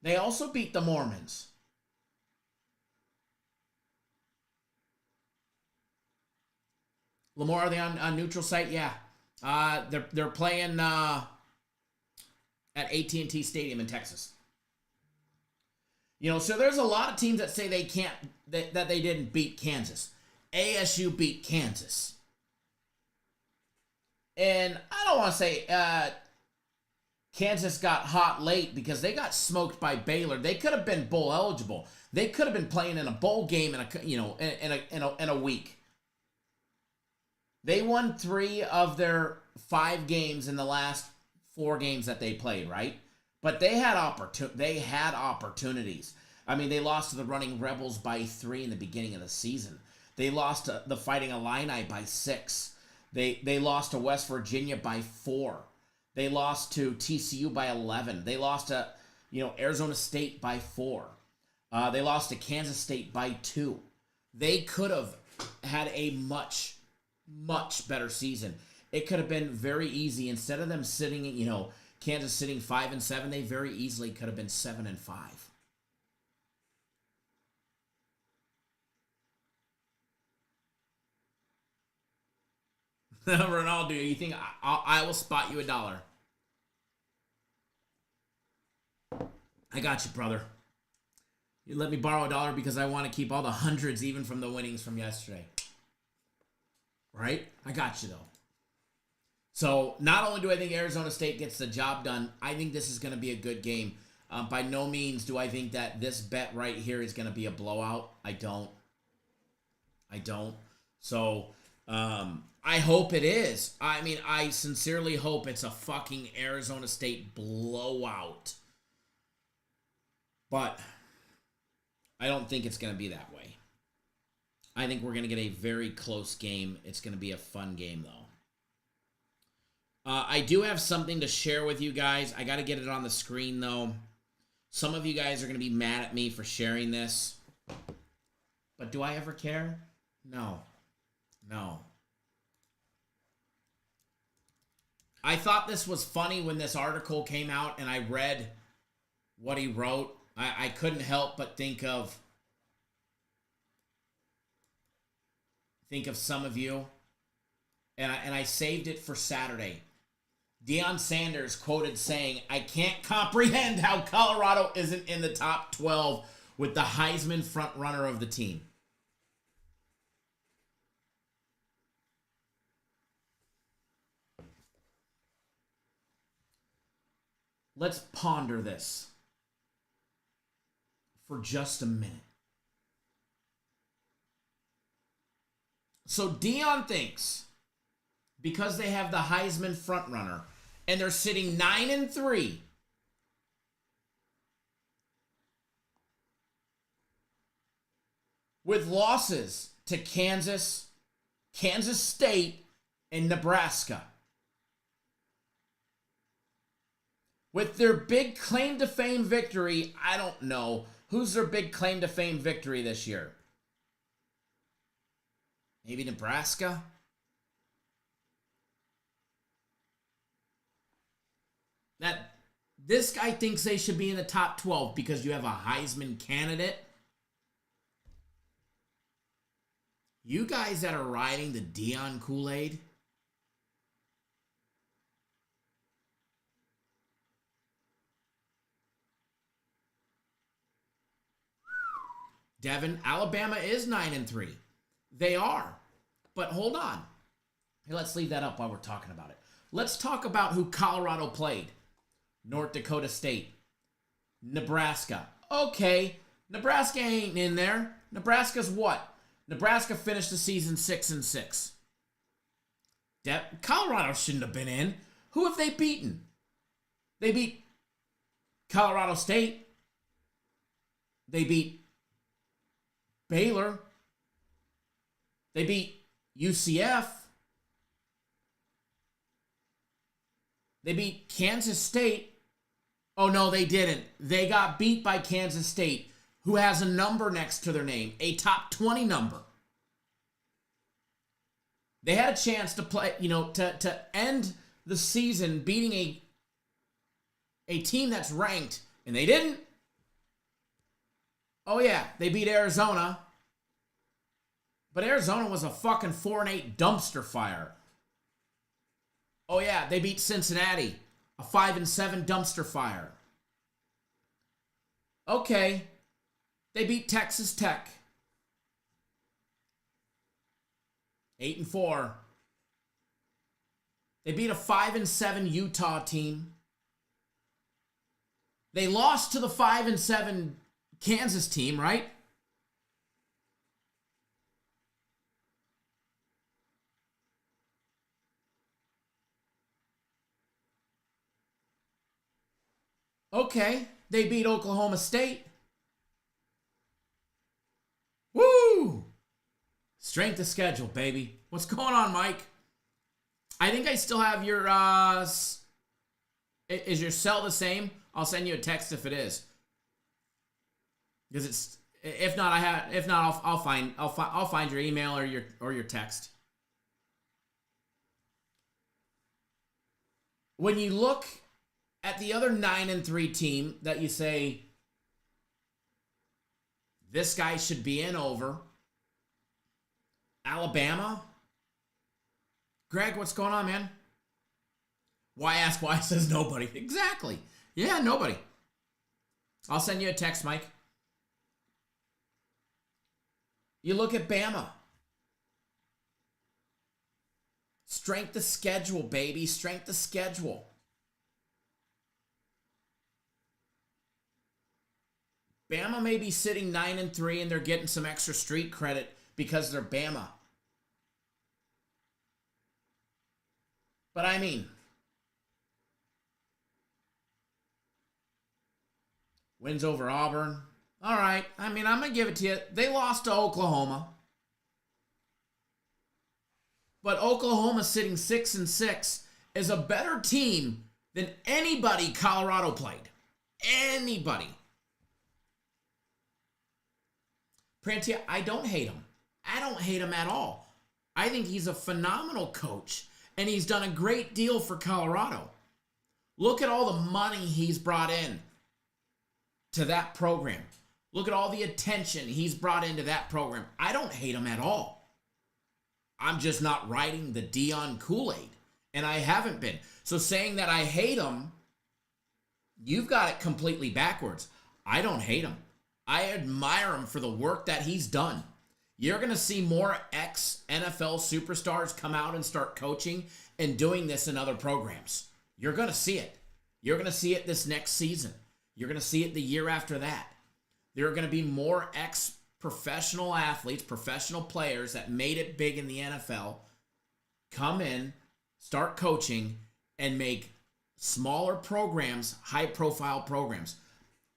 They also beat the Mormons. Lamar, are they on neutral site? Yeah. They're playing at AT&T Stadium in Texas. You know, so there's a lot of teams that say they can't, that they didn't beat Kansas. ASU beat Kansas. And I don't want to say Kansas got hot late because they got smoked by Baylor. They could have been bowl eligible. They could have been playing in a bowl game in a week. They won 3 of their 5 games in the last 4 games that they played, right? But they had opportunities. I mean, they lost to the Running Rebels by 3 in the beginning of the season. They lost to the Fighting Illini by 6. They lost to West Virginia by 4. They lost to TCU by 11. They lost to Arizona State by 4. They lost to Kansas State by 2. They could have had a much better season. It could have been very easy. Instead of them sitting, Kansas sitting 5-7, they very easily could have been 7-5. Ronaldo, you think I will spot you $1? I got you, brother. You let me borrow $1 because I want to keep all the hundreds even from the winnings from yesterday. Right? I got you, though. So, not only do I think Arizona State gets the job done, I think this is going to be a good game. By no means do I think that this bet right here is going to be a blowout. I don't. So, I hope it is. I mean, I sincerely hope it's a fucking Arizona State blowout. But I don't think it's going to be that way. I think we're going to get a very close game. It's going to be a fun game, though. I do have something to share with you guys. I got to get it on the screen, though. Some of you guys are going to be mad at me for sharing this. But do I ever care? No. I thought this was funny when this article came out and I read what he wrote. I couldn't help but think of some of you. And I saved it for Saturday. Deion Sanders quoted saying, "I can't comprehend how Colorado isn't in the top 12 with the Heisman front runner of the team." Let's ponder this for just a minute. So Deion thinks because they have the Heisman frontrunner and they're sitting 9-3, with losses to Kansas, Kansas State, and Nebraska, with their big claim to fame victory, I don't know. Who's their big claim to fame victory this year? Maybe Nebraska? This guy thinks they should be in the top 12 because you have a Heisman candidate. You guys that are riding the Deion Kool-Aid, Devin, Alabama is 9-3. They are. But hold on. Hey, let's leave that up while we're talking about it. Let's talk about who Colorado played. North Dakota State. Nebraska. Okay, Nebraska ain't in there. Nebraska's what? Nebraska finished the season 6-6. Colorado shouldn't have been in. Who have they beaten? They beat Colorado State. They beat Baylor. They beat UCF. They beat Kansas State. Oh, no, they didn't. They got beat by Kansas State, who has a number next to their name, a top 20 number. They had a chance to play, to end the season beating a team that's ranked, and they didn't. Oh, yeah, they beat Arizona. But Arizona was a fucking 4-8 dumpster fire. Oh, yeah, they beat Cincinnati, a 5-7 dumpster fire. Okay, they beat Texas Tech, 8-4. They beat a 5-7 Utah team. They lost to the 5-7 Kansas team, right? Okay, they beat Oklahoma State. Woo! Strength of schedule, baby. What's going on, Mike? I think I still have your, is your cell the same? I'll send you a text if it is. Because it's, if not, I'll find your email or your text. When you look at the other 9-3 team that you say, this guy should be in over, Alabama. Greg, what's going on, man? Why ask why says nobody? Exactly. Yeah, nobody. I'll send you a text, Mike. You look at Bama. Strength of schedule, baby. Strength of schedule. Bama may be sitting 9-3 and they're getting some extra street credit because they're Bama. But I mean, wins over Auburn. All right. I mean, I'm going to give it to you. They lost to Oklahoma. But Oklahoma sitting 6-6 is a better team than anybody Colorado played. Anybody. Prantia, I don't hate him. I don't hate him at all. I think he's a phenomenal coach, and he's done a great deal for Colorado. Look at all the money he's brought in to that program. Look at all the attention he's brought into that program. I don't hate him at all. I'm just not riding the Dion Kool-Aid, and I haven't been. So saying that I hate him, you've got it completely backwards. I don't hate him. I admire him for the work that he's done. You're going to see more ex-NFL superstars come out and start coaching and doing this in other programs. You're going to see it. You're going to see it this next season. You're going to see it the year after that. There are going to be more ex-professional athletes, professional players that made it big in the NFL come in, start coaching, and make smaller programs, high-profile programs.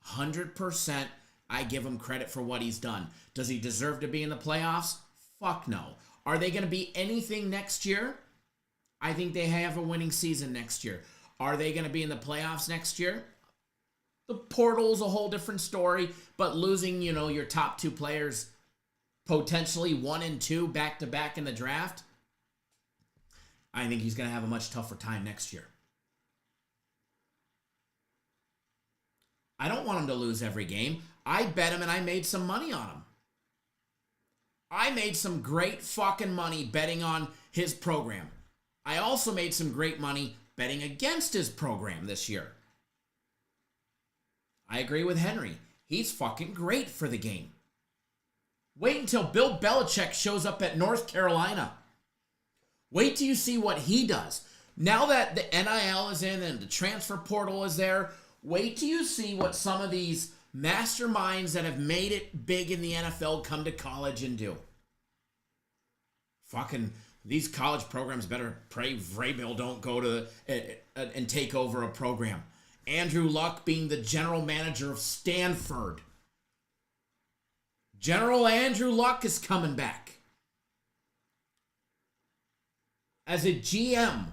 100%. I give him credit for what he's done. Does he deserve to be in the playoffs? Fuck no. Are they going to be anything next year? I think they have a winning season next year. Are they going to be in the playoffs next year? The portal's a whole different story, but losing, your top two players, potentially 1 and 2 back-to-back in the draft, I think he's going to have a much tougher time next year. I don't want him to lose every game. I bet him and I made some money on him. I made some great fucking money betting on his program. I also made some great money betting against his program this year. I agree with Henry. He's fucking great for the game. Wait until Bill Belichick shows up at North Carolina. Wait till you see what he does. Now that the NIL is in and the transfer portal is there, wait till you see what some of these masterminds that have made it big in the NFL come to college and do. Fucking these college programs better pray Vrabel don't go to and take over a program. Andrew Luck being the general manager of Stanford. General Andrew Luck is coming back as a GM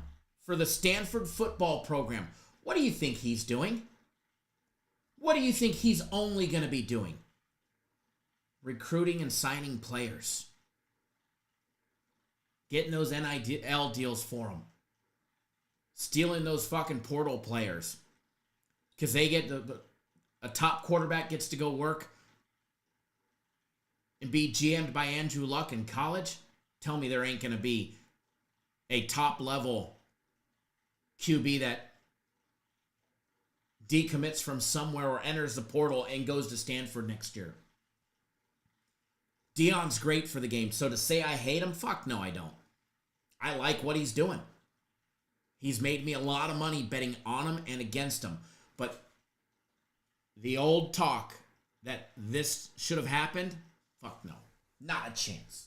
for the Stanford football program. What do you think he's doing? What do you think he's only going to be doing? Recruiting and signing players. Getting those NIL deals for them. Stealing those fucking portal players. Because they get a top quarterback gets to go work and be GM'd by Andrew Luck in college. Tell me there ain't going to be a top level QB that decommits from somewhere or enters the portal and goes to Stanford next year. Deion's great for the game. So to say I hate him, fuck no, I don't. I like what he's doing. He's made me a lot of money betting on him and against him. But the old talk that this should have happened, fuck no. Not a chance.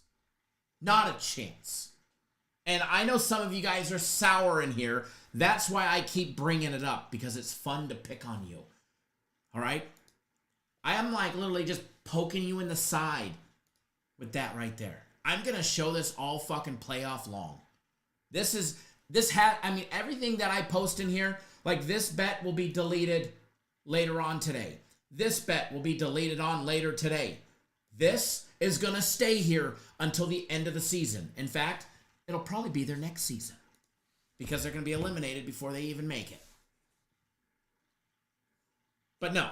Not a chance. And I know some of you guys are sour in here. That's why I keep bringing it up, because it's fun to pick on you. All right? I am like literally just poking you in the side with that right there. I'm going to show this all fucking playoff long. Everything that I post in here, like this bet will be deleted later on today. This bet will be deleted on later today. This is going to stay here until the end of the season. In fact, it'll probably be their next season because they're going to be eliminated before they even make it. But no,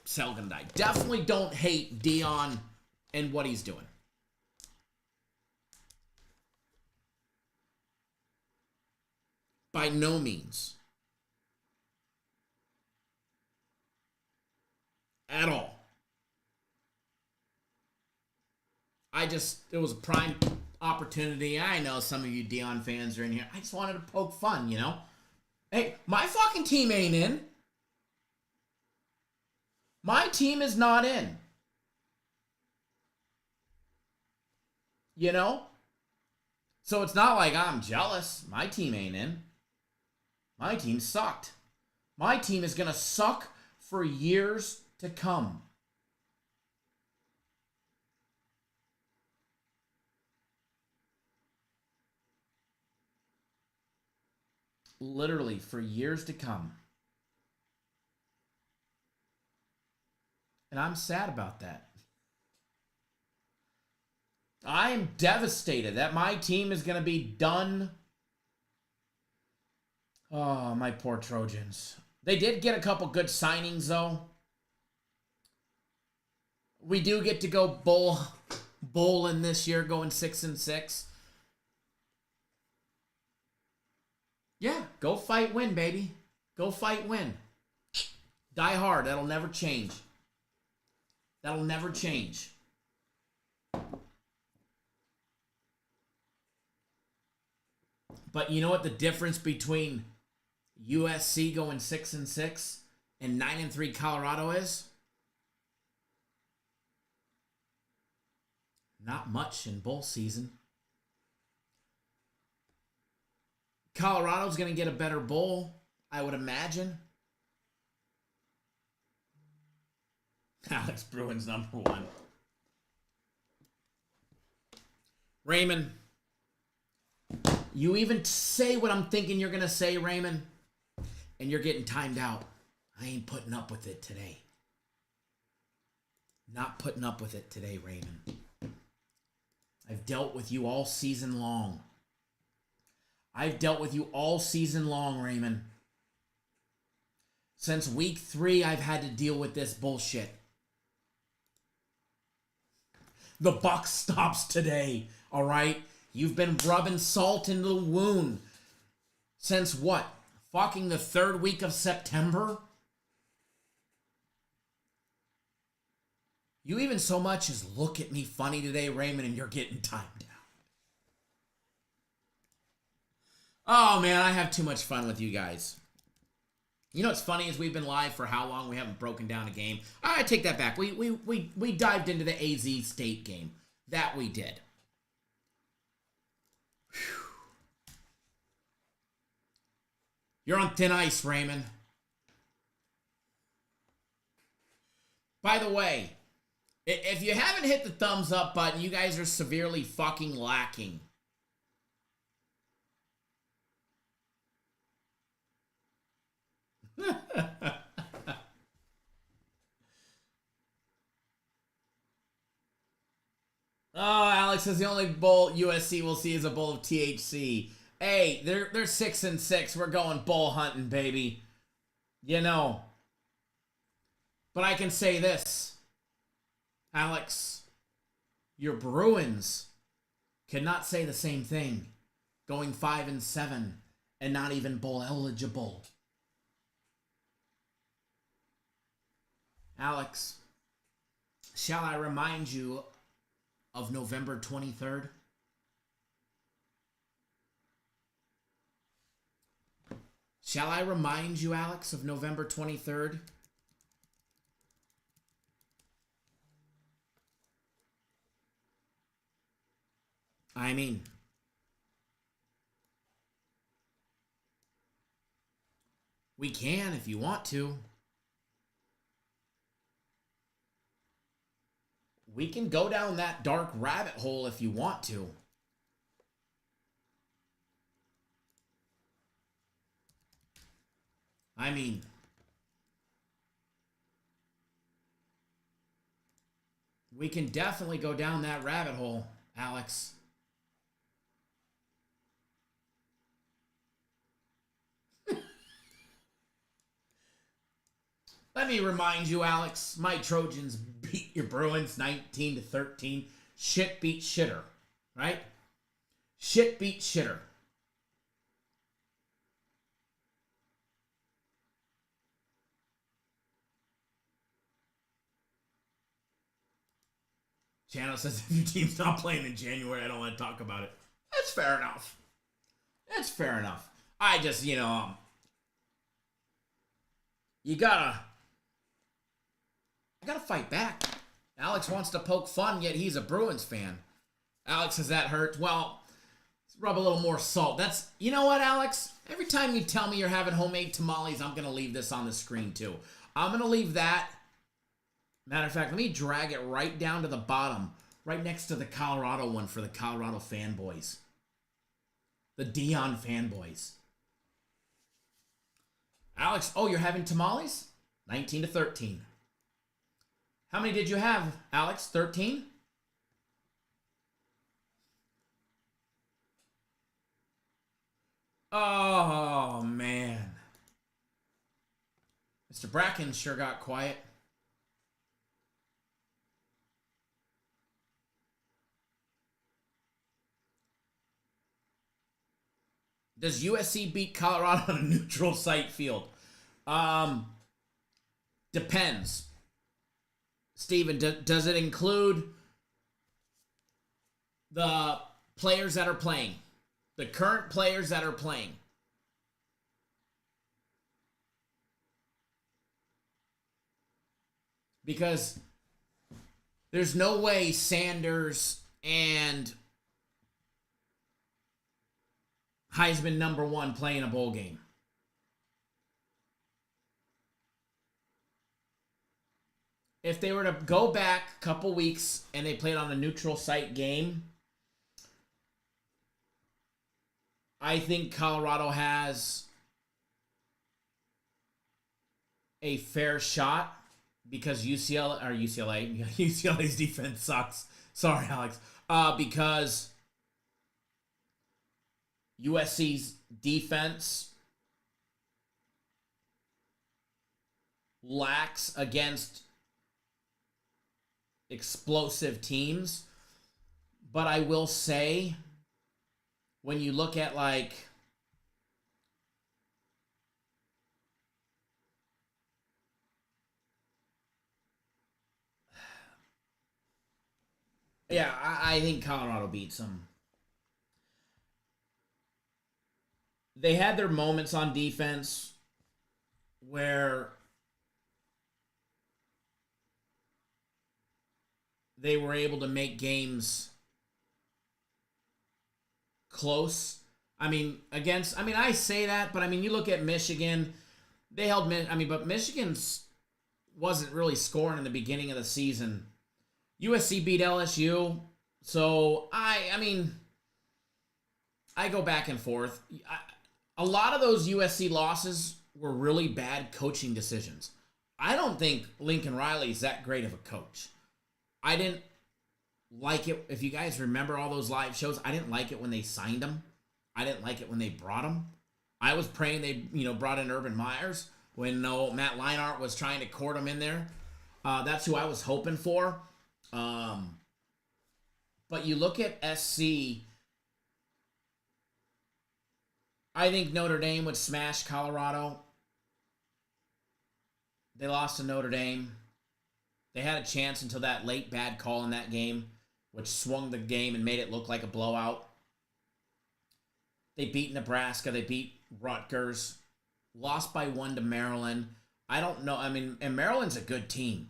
Cell gonna die. Definitely don't hate Deion and what he's doing. By no means. At all. It was a prime opportunity. I know some of you Deion fans are in here. I just wanted to poke fun, you know? Hey, my fucking team ain't in. My team is not in. You know? So it's not like I'm jealous. My team ain't in. My team sucked. My team is going to suck for years to come. Literally for years to come. And I'm sad about that. I am devastated that my team is going to be done. Oh, my poor Trojans. They did get a couple good signings, though. We do get to go bowling this year, going 6-6. Yeah, go fight, win, baby. Go fight, win. Die hard. That'll never change. That'll never change. But you know what the difference between USC going 6-6 and 9-3 Colorado is? Not much in bowl season. Colorado's going to get a better bowl, I would imagine. Alex Bruin's number one. Raymond, you even say what I'm thinking you're going to say, Raymond, and you're getting timed out. I ain't putting up with it today. Not putting up with it today, Raymond. I've dealt with you all season long. I've dealt with you all season long, Raymond. Since week 3, I've had to deal with this bullshit. The buck stops today, all right? You've been rubbing salt in the wound since what? Fucking the 3rd week of September? You even so much as look at me funny today, Raymond, and you're getting timed out. Oh, man, I have too much fun with you guys. You know what's funny is we've been live for how long? We haven't broken down a game. I take that back. We dived into the AZ State game. That we did. Whew. You're on thin ice, Raymond. By the way, if you haven't hit the thumbs up button, you guys are severely fucking lacking. Oh, Alex says the only bowl USC will see is a bowl of THC. Hey, they're 6-6. We're going bull hunting, baby. You know. But I can say this, Alex, your Bruins cannot say the same thing. Going 5-7 and not even bowl eligible. Alex, shall I remind you of November 23rd? Shall I remind you, Alex, of November 23rd? I mean, we can if you want to. We can go down that dark rabbit hole if you want to. I mean, we can definitely go down that rabbit hole, Alex. Let me remind you, Alex, my Trojans beat your Bruins 19-13. Shit beat shitter, right? Shit beat shitter. Channel says if your team's not playing in January, I don't want to talk about it. That's fair enough. That's fair enough. I just, you gotta fight back. Alex wants to poke fun, yet he's a Bruins fan. Alex says that hurt. Well, let's rub a little more salt. That's, you know what, Alex? Every time you tell me you're having homemade tamales, I'm going to leave this on the screen, too. I'm going to leave that. Matter of fact, let me drag it right down to the bottom, right next to the Colorado one for the Colorado fanboys. The Dion fanboys. Alex, oh, you're having tamales? 19-13. How many did you have, Alex? 13? Oh, man. Mr. Bracken sure got quiet. Does USC beat Colorado on a neutral site field? Depends. Steven, does it include the players that are playing? The current players that are playing? Because there's no way Sanders and Heisman #1 play in a bowl game. If they were to go back a couple weeks and they played on a neutral site game, I think Colorado has a fair shot because UCLA's defense sucks. Sorry, Alex. Because USC's defense lacks against explosive teams. But I will say, when you look at I think Colorado beats them. They had their moments on defense where they were able to make games close. I say that, but you look at Michigan, they held, but Michigan's wasn't really scoring in the beginning of the season. USC beat LSU, so I mean, I go back and forth. A lot of those USC losses were really bad coaching decisions. I don't think Lincoln Riley's that great of a coach. I didn't like it. If you guys remember all those live shows, I didn't like it when they signed him. I didn't like it when they brought him. I was praying they, brought in Urban Myers when Matt Leinart was trying to court him in there. That's who I was hoping for. But you look at SC, I think Notre Dame would smash Colorado. They lost to Notre Dame. They had a chance until that late bad call in that game, which swung the game and made it look like a blowout. They beat Nebraska. They beat Rutgers. Lost by 1 to Maryland. I don't know. I mean, and Maryland's a good team.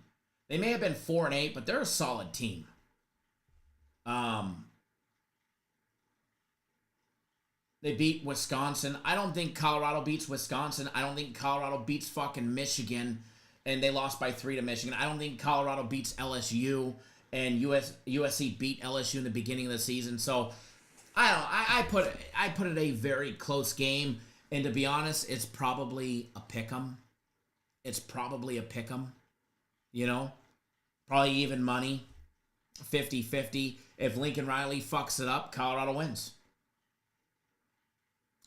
They may have been 4-8, but they're a solid team. They beat Wisconsin. I don't think Colorado beats Wisconsin. I don't think Colorado beats fucking Michigan, and they lost by 3 to Michigan. I don't think Colorado beats LSU, and USC beat LSU in the beginning of the season. So I don't know. I put it a very close game, and to be honest, it's probably a pick'em. It's probably a pick'em. Probably even money, 50-50. If Lincoln Riley fucks it up, Colorado wins.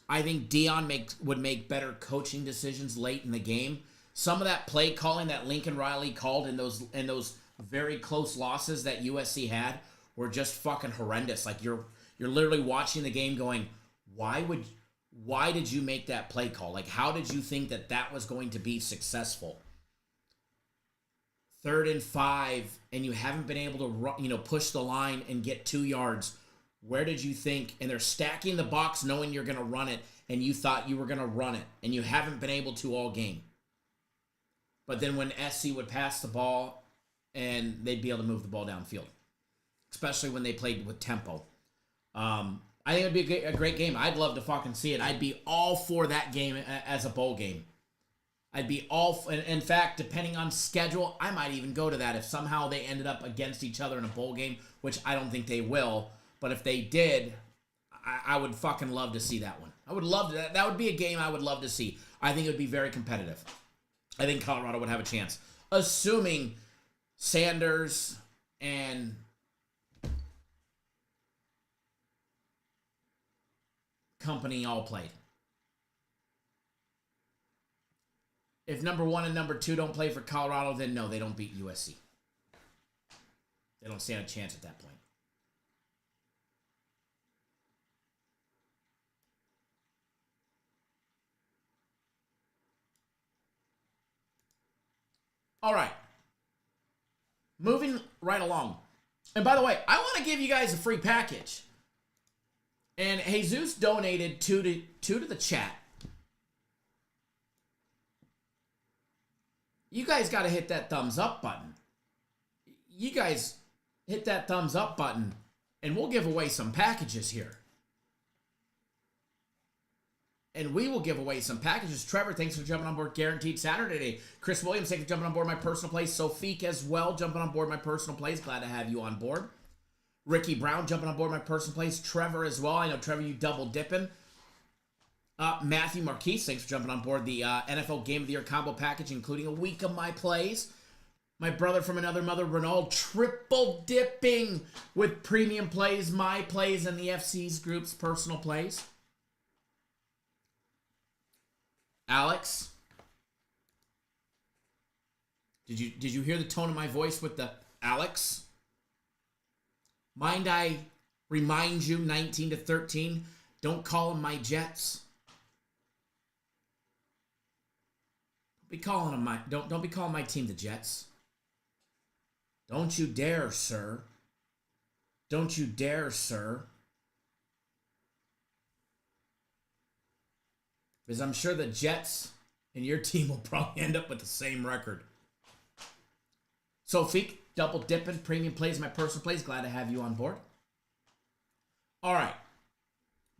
I think Deion would make better coaching decisions late in the game. Some of that play calling that Lincoln Riley called in those very close losses that USC had were just fucking horrendous. Like you're literally watching the game going, why did you make that play call? Like, how did you think that was going to be successful? 3rd and 5, and you haven't been able to push the line and get 2 yards. Where did you think? And they're stacking the box knowing you're going to run it, and you thought you were going to run it, and you haven't been able to all game. But then when SC would pass the ball, and they'd be able to move the ball downfield, especially when they played with tempo. I think it would be a great game. I'd love to fucking see it. I'd be all for that game as a bowl game. I'd be all... In fact, depending on schedule, I might even go to that if somehow they ended up against each other in a bowl game, which I don't think they will. But if they did, I would fucking love to see that one. I would love that. That would be a game I would love to see. I think it would be very competitive. I think Colorado would have a chance. Assuming Sanders and company all played. If number 1 and number 2 don't play for Colorado, then no, they don't beat USC. They don't stand a chance at that point. All right. Moving right along. And by the way, I want to give you guys a free package. And Jesus donated two to the chat. You guys got to hit that thumbs up button. You guys hit that thumbs up button, and we'll give away some packages here. And we will give away some packages. Trevor, thanks for jumping on board Guaranteed Saturday. Chris Williams, thanks for jumping on board My Personal Place. Sophique as well, jumping on board My Personal Place. Glad to have you on board. Ricky Brown, jumping on board My Personal Place. Trevor as well. I know, Trevor, you double dipping. Matthew Marquise, thanks for jumping on board the NFL Game of the Year combo package, including a week of my plays. My brother from another mother, Renaud, triple dipping with premium plays, my plays, and the FC's group's personal plays. Alex, did you hear the tone of my voice with the Alex? Mind I remind you, 19-13, don't call them my Jets. Don't be calling my team the Jets. Don't you dare, sir. Don't you dare, sir. Because I'm sure the Jets and your team will probably end up with the same record. Sophique, double dipping, premium plays, My Personal Plays. Glad to have you on board. All right.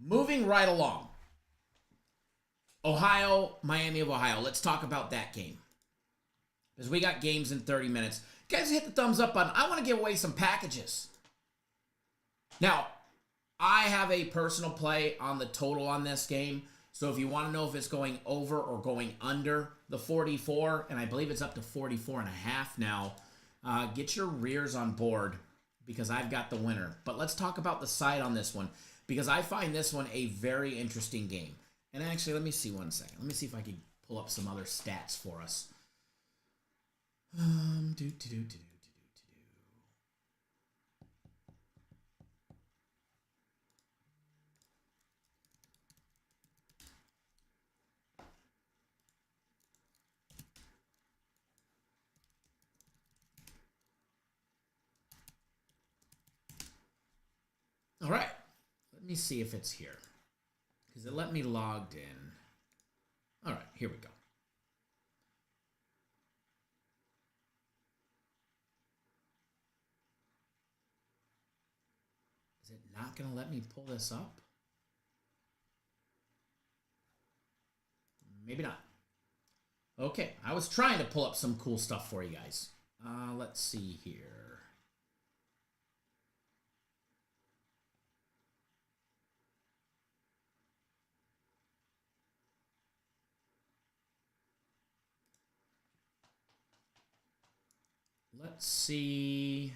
Moving right along. Ohio, Miami of Ohio. Let's talk about that game. because we got games in 30 minutes. Guys, hit the thumbs up button. I want to give away some packages. Now, I have a personal play on the total on this game. So if you want to know if it's going over or going under the 44, and I believe it's up to 44 and a half now, get your rears on board because I've got the winner. But let's talk about the side on this one because I find this one a very interesting game. And actually, let me see one second. Let me see if I can pull up some other stats for us. All right, let me see if it's here because it let me logged in. All right, here we go. Is it not going to let me pull this up? Maybe not. Okay, I was trying to pull up some cool stuff for you guys. Let's see here. Let's see.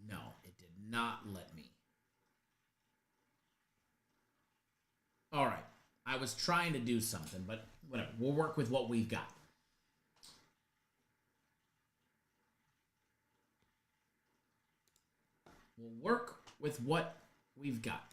No, it did not let me. All right. I was trying to do something, but whatever. We'll work with what we've got. We'll work with what we've got.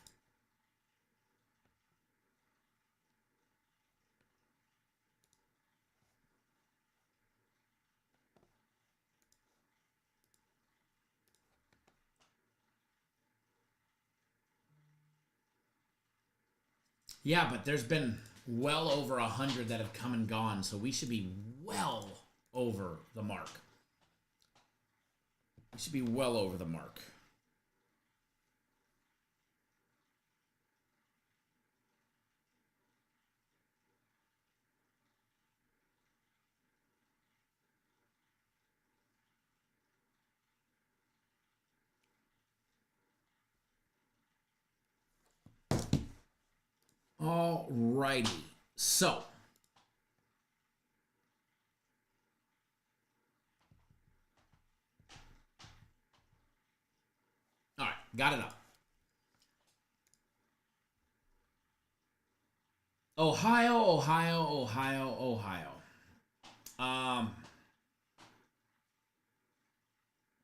Yeah, but there's been well over 100 that have come and gone, so we should be well over the mark. We should be well over the mark. All righty. So, all right, got it up. Ohio.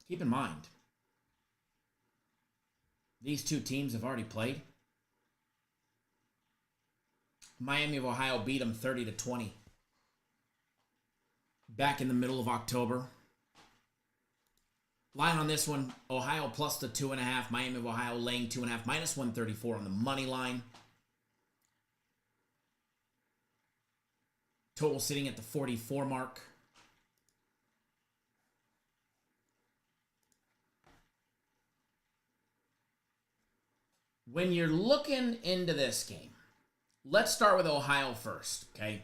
Keep in mind, these two teams have already played. Miami of Ohio beat them 30-20 back in the middle of October. Line on this one, Ohio plus the 2.5. Miami of Ohio laying 2.5, minus 134 on the money line. Total sitting at the 44 mark. When you're looking into this game, let's start with Ohio first, okay?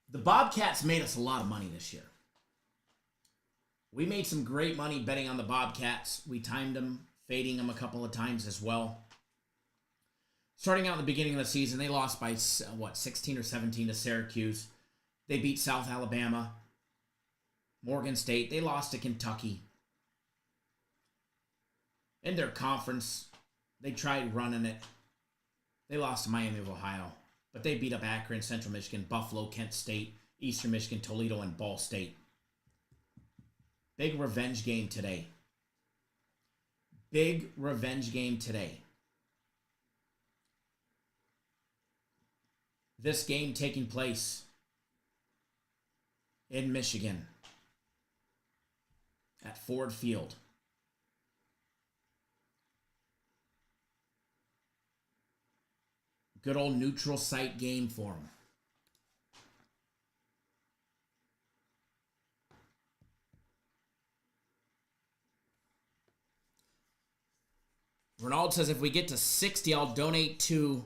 The Bobcats made us a lot of money this year. We made some great money betting on the Bobcats. We timed them, fading them a couple of times as well. Starting out in the beginning of the season, they lost by, 16 or 17 to Syracuse. They beat South Alabama, Morgan State. They lost to Kentucky. In their conference, they tried running it. They lost to Miami of Ohio, but they beat up Akron, Central Michigan, Buffalo, Kent State, Eastern Michigan, Toledo, and Ball State. Big revenge game today. Big revenge game today. This game taking place in Michigan at Ford Field. Good old neutral site game for them. Ronald says, if we get to 60, I'll donate 2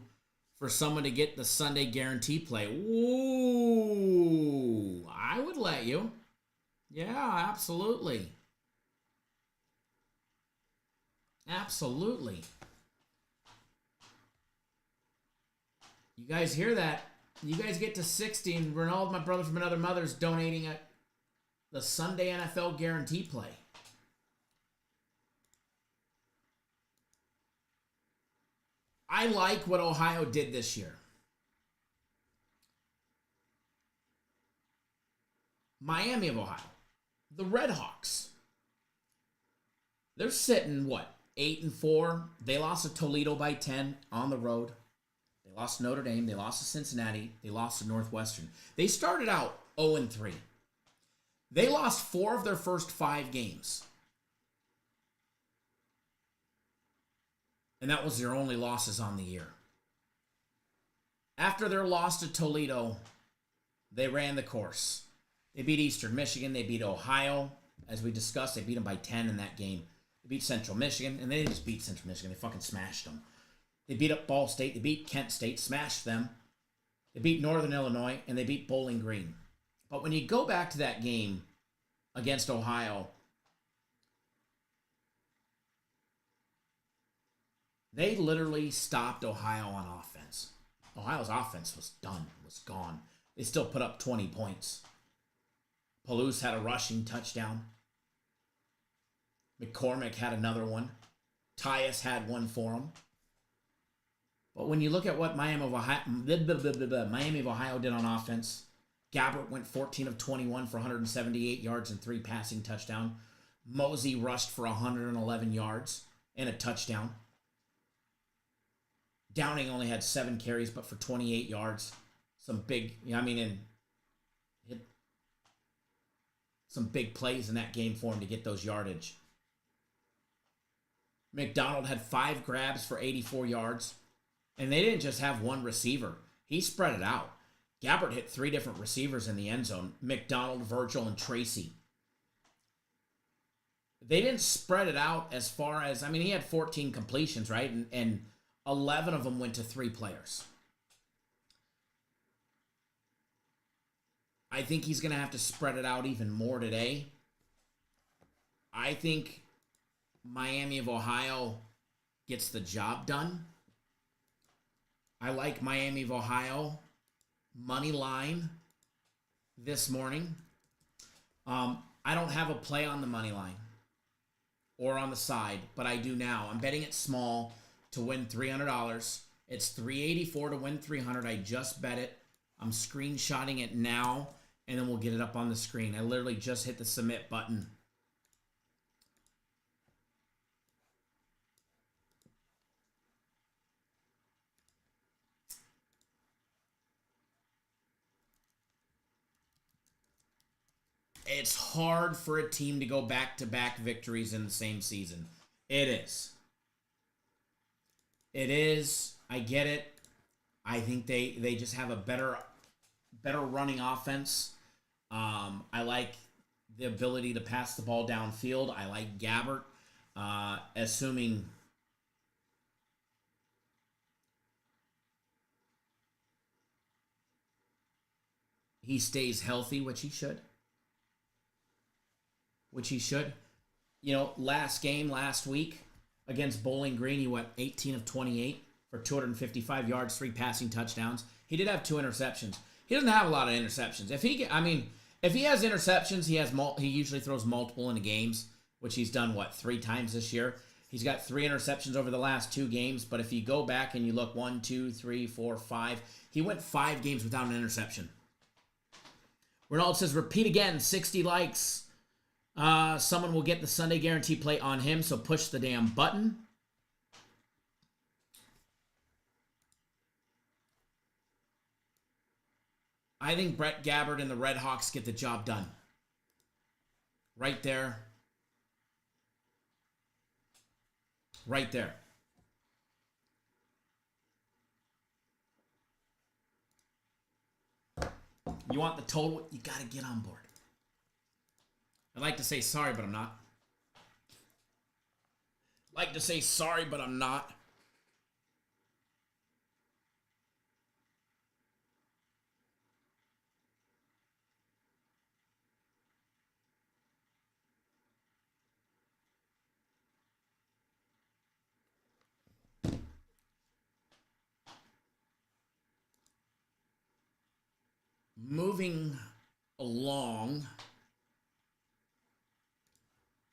for someone to get the Sunday guarantee play. Ooh. would let you. Yeah, absolutely. Absolutely. You guys hear that? You guys get to 60, and Ronald, my brother from another mother, is donating the Sunday NFL guarantee play. I like what Ohio did this year. Miami of Ohio, the Redhawks. They're sitting, what, 8-4? They lost to Toledo by 10 on the road. They lost to Notre Dame. They lost to Cincinnati. They lost to Northwestern. They started out 0-3. They lost 4 of their first 5 games. And that was their only losses on the year. After their loss to Toledo, they ran the course. They beat Eastern Michigan. They beat Ohio. As we discussed, they beat them by 10 in that game. They beat Central Michigan, and they didn't just beat Central Michigan. They fucking smashed them. They beat up Ball State. They beat Kent State, smashed them. They beat Northern Illinois, and they beat Bowling Green. But when you go back to that game against Ohio, they literally stopped Ohio on offense. Ohio's offense was done, was gone. They still put up 20 points. Palouse had a rushing touchdown. McCormick had another one. Tyus had one for him. But when you look at what Miami of Ohio did on offense, Gabbert went 14 of 21 for 178 yards and 3 passing touchdowns. Mosey rushed for 111 yards and a touchdown. Downing only had 7 carries, but for 28 yards. Some big plays in that game for him to get those yardage. McDonald had 5 grabs for 84 yards. And they didn't just have one receiver. He spread it out. Gabbert hit 3 different receivers in the end zone. McDonald, Virgil, and Tracy. They didn't spread it out as far as... he had 14 completions, right? And 11 of them went to 3 players. I think he's going to have to spread it out even more today. I think Miami of Ohio gets the job done. I like Miami of Ohio money line this morning. I don't have a play on the money line or on the side, but I do now. I'm betting it small to win $300. It's $384 to win $300. I just bet it. I'm screenshotting it now, and then we'll get it up on the screen. I literally just hit the submit button. It's hard for a team to go back-to-back victories in the same season. It is. It is. I get it. I think they just have a better running offense. I like the ability to pass the ball downfield. I like Gabbert, assuming he stays healthy, which he should. Last week against Bowling Green, he went 18 of 28 for 255 yards, 3 passing touchdowns. He did have 2 interceptions. He doesn't have a lot of interceptions. If he has interceptions, he usually throws multiple into games, which he's done 3 times this year. He's got 3 interceptions over the last 2 games, but if you go back and you look 1, 2, 3, 4, 5, he went 5 games without an interception. Ronald says, repeat again, 60 likes. Someone will get the Sunday guarantee play on him, so push the damn button. I think Brett Gabbert and the Redhawks get the job done. Right there. Right there. You want the total? You got to get on board. I'd like to say sorry, but I'm not. moving along,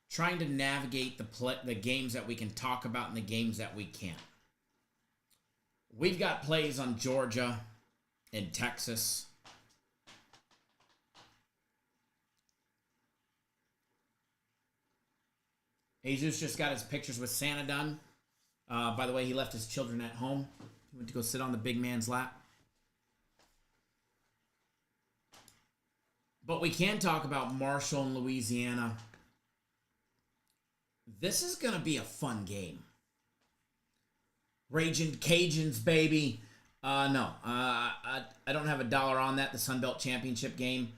trying to navigate the games that we can talk about and the games that we can't. We've got plays on Georgia and Texas. Jesus just got his pictures with Santa done. By the way, he left his children at home. He went to go sit on the big man's lap. But we can talk about Marshall and Louisiana. This is going to be a fun game. Raging Cajuns, baby. No, I don't have a dollar on that, the Sun Belt Championship game.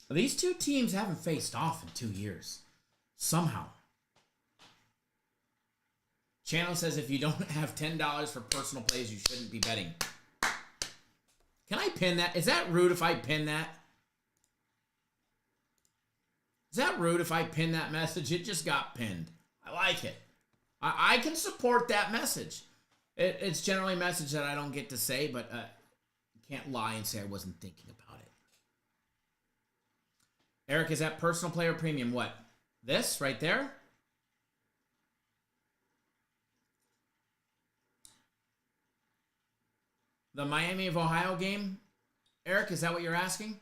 These two teams haven't faced off in 2 years. Somehow. Channel says if you don't have $10 for personal plays, you shouldn't be betting. Can I pin that? Is that rude if I pin that? Is that rude if I pin that message? It just got pinned. I like it. I can support that message. It's generally a message that I don't get to say, but can't lie and say I wasn't thinking about it. Eric, is that personal player premium? What? This right there? The Miami of Ohio game? Eric, is that what you're asking?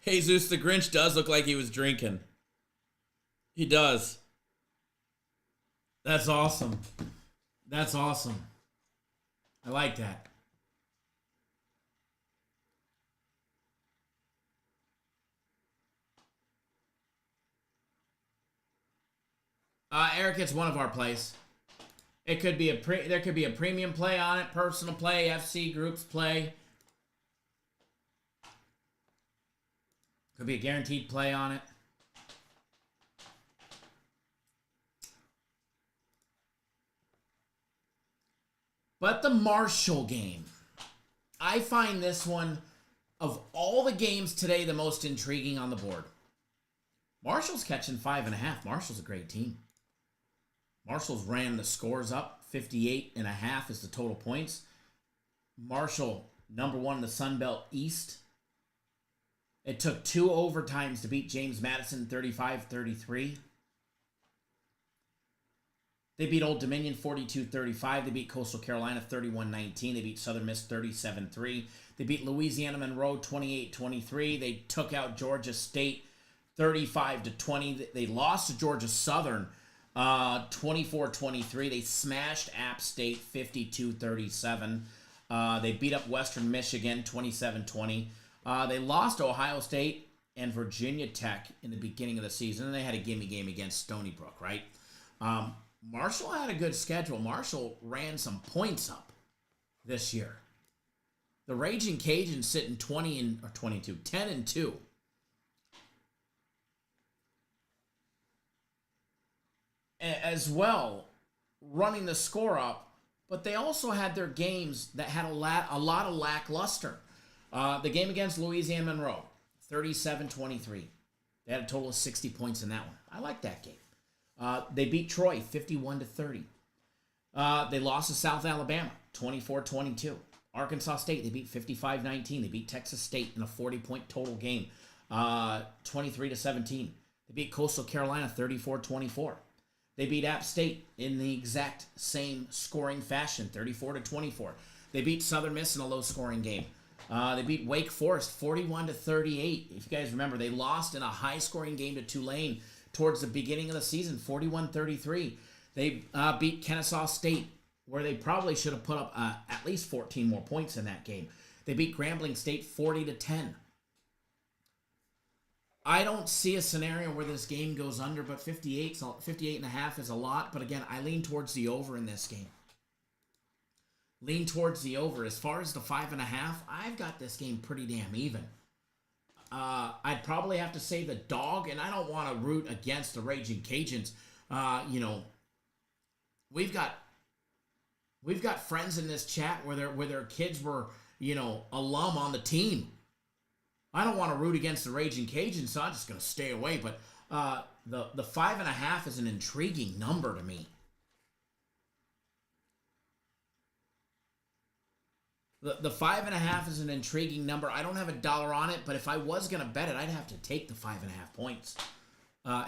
Jesus the Grinch does look like he was drinking. He does. That's awesome. That's awesome. I like that. Eric, it's one of our plays. It could be there could be a premium play on it, personal play, FC groups play. Could be a guaranteed play on it. But the Marshall game, I find this one, of all the games today, the most intriguing on the board. Marshall's catching 5.5. Marshall's a great team. Marshall's ran the scores up. 58.5 is the total points. Marshall, number one in the Sun Belt East. It took 2 overtimes to beat James Madison 35-33. They beat Old Dominion 42-35. They beat Coastal Carolina 31-19. They beat Southern Miss 37-3. They beat Louisiana Monroe 28-23. They took out Georgia State 35-20. They lost to Georgia Southern 24-23. They smashed App State 52-37. They beat up Western Michigan 27-20. They lost to Ohio State and Virginia Tech in the beginning of the season, and they had a gimme game against Stony Brook, right? Marshall had a good schedule. Marshall ran some points up this year. The Raging Cajuns sitting 10-2. As well, running the score up, but they also had their games that had a lot of lackluster. The game against Louisiana Monroe, 37-23. They had a total of 60 points in that one. I like that game. They beat Troy 51-30. They lost to South Alabama 24-22. Arkansas State, they beat 55-19. They beat Texas State in a 40-point total game, 23-17. They beat Coastal Carolina 34-24. They beat App State in the exact same scoring fashion, 34-24. They beat Southern Miss in a low-scoring game. They beat Wake Forest 41-38. If you guys remember, they lost in a high-scoring game to Tulane towards the beginning of the season, 41-33. They beat Kennesaw State, where they probably should have put up at least 14 more points in that game. They beat Grambling State 40-10. I don't see a scenario where this game goes under, but 58.5 is a lot. But again, I lean towards the over in this game. Lean towards the over. As far as the 5.5, I've got this game pretty damn even. I'd probably have to say the dog, and I don't want to root against the Raging Cajuns. We've got We've got friends in this chat where their kids were, alum on the team. I don't want to root against the Raging Cajuns, so I'm just going to stay away. But the 5.5 is an intriguing number to me. The 5.5 is an intriguing number. I don't have $1 on it, but if I was going to bet it, I'd have to take the 5.5 points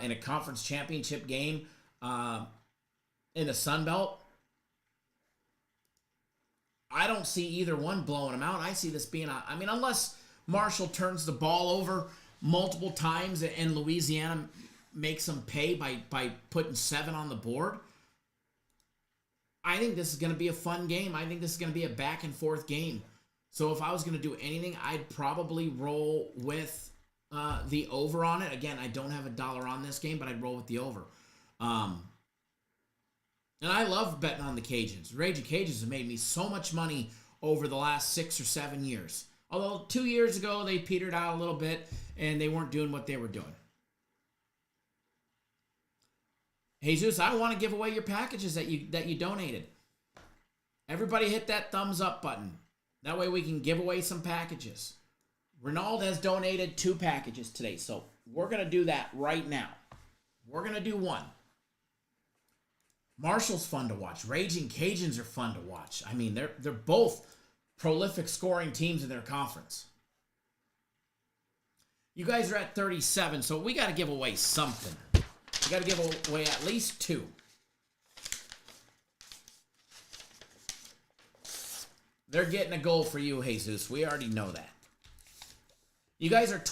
in a conference championship game in the Sun Belt. I don't see either one blowing them out. I see this being unless Marshall turns the ball over multiple times and Louisiana makes them pay by putting 7 on the board. I think this is going to be a fun game. I think this is going to be a back and forth game. So if I was going to do anything, I'd probably roll with the over on it. Again, I don't have $1 on this game, but I'd roll with the over. And I love betting on the Cajuns. Raging Cajuns have made me so much money over the last 6 or 7 years. Although 2 years ago, they petered out a little bit and they weren't doing what they were doing. Jesus, I want to give away your packages that you donated. Everybody hit that thumbs up button. That way we can give away some packages. Renaud has donated 2 packages today, so we're going to do that right now. We're going to do 1. Marshall's fun to watch. Raging Cajuns are fun to watch. I mean, they're both prolific scoring teams in their conference. You guys are at 37, so we got to give away something. We got to give away at least 2. They're getting a goal for you, Jesus. We already know that. You guys are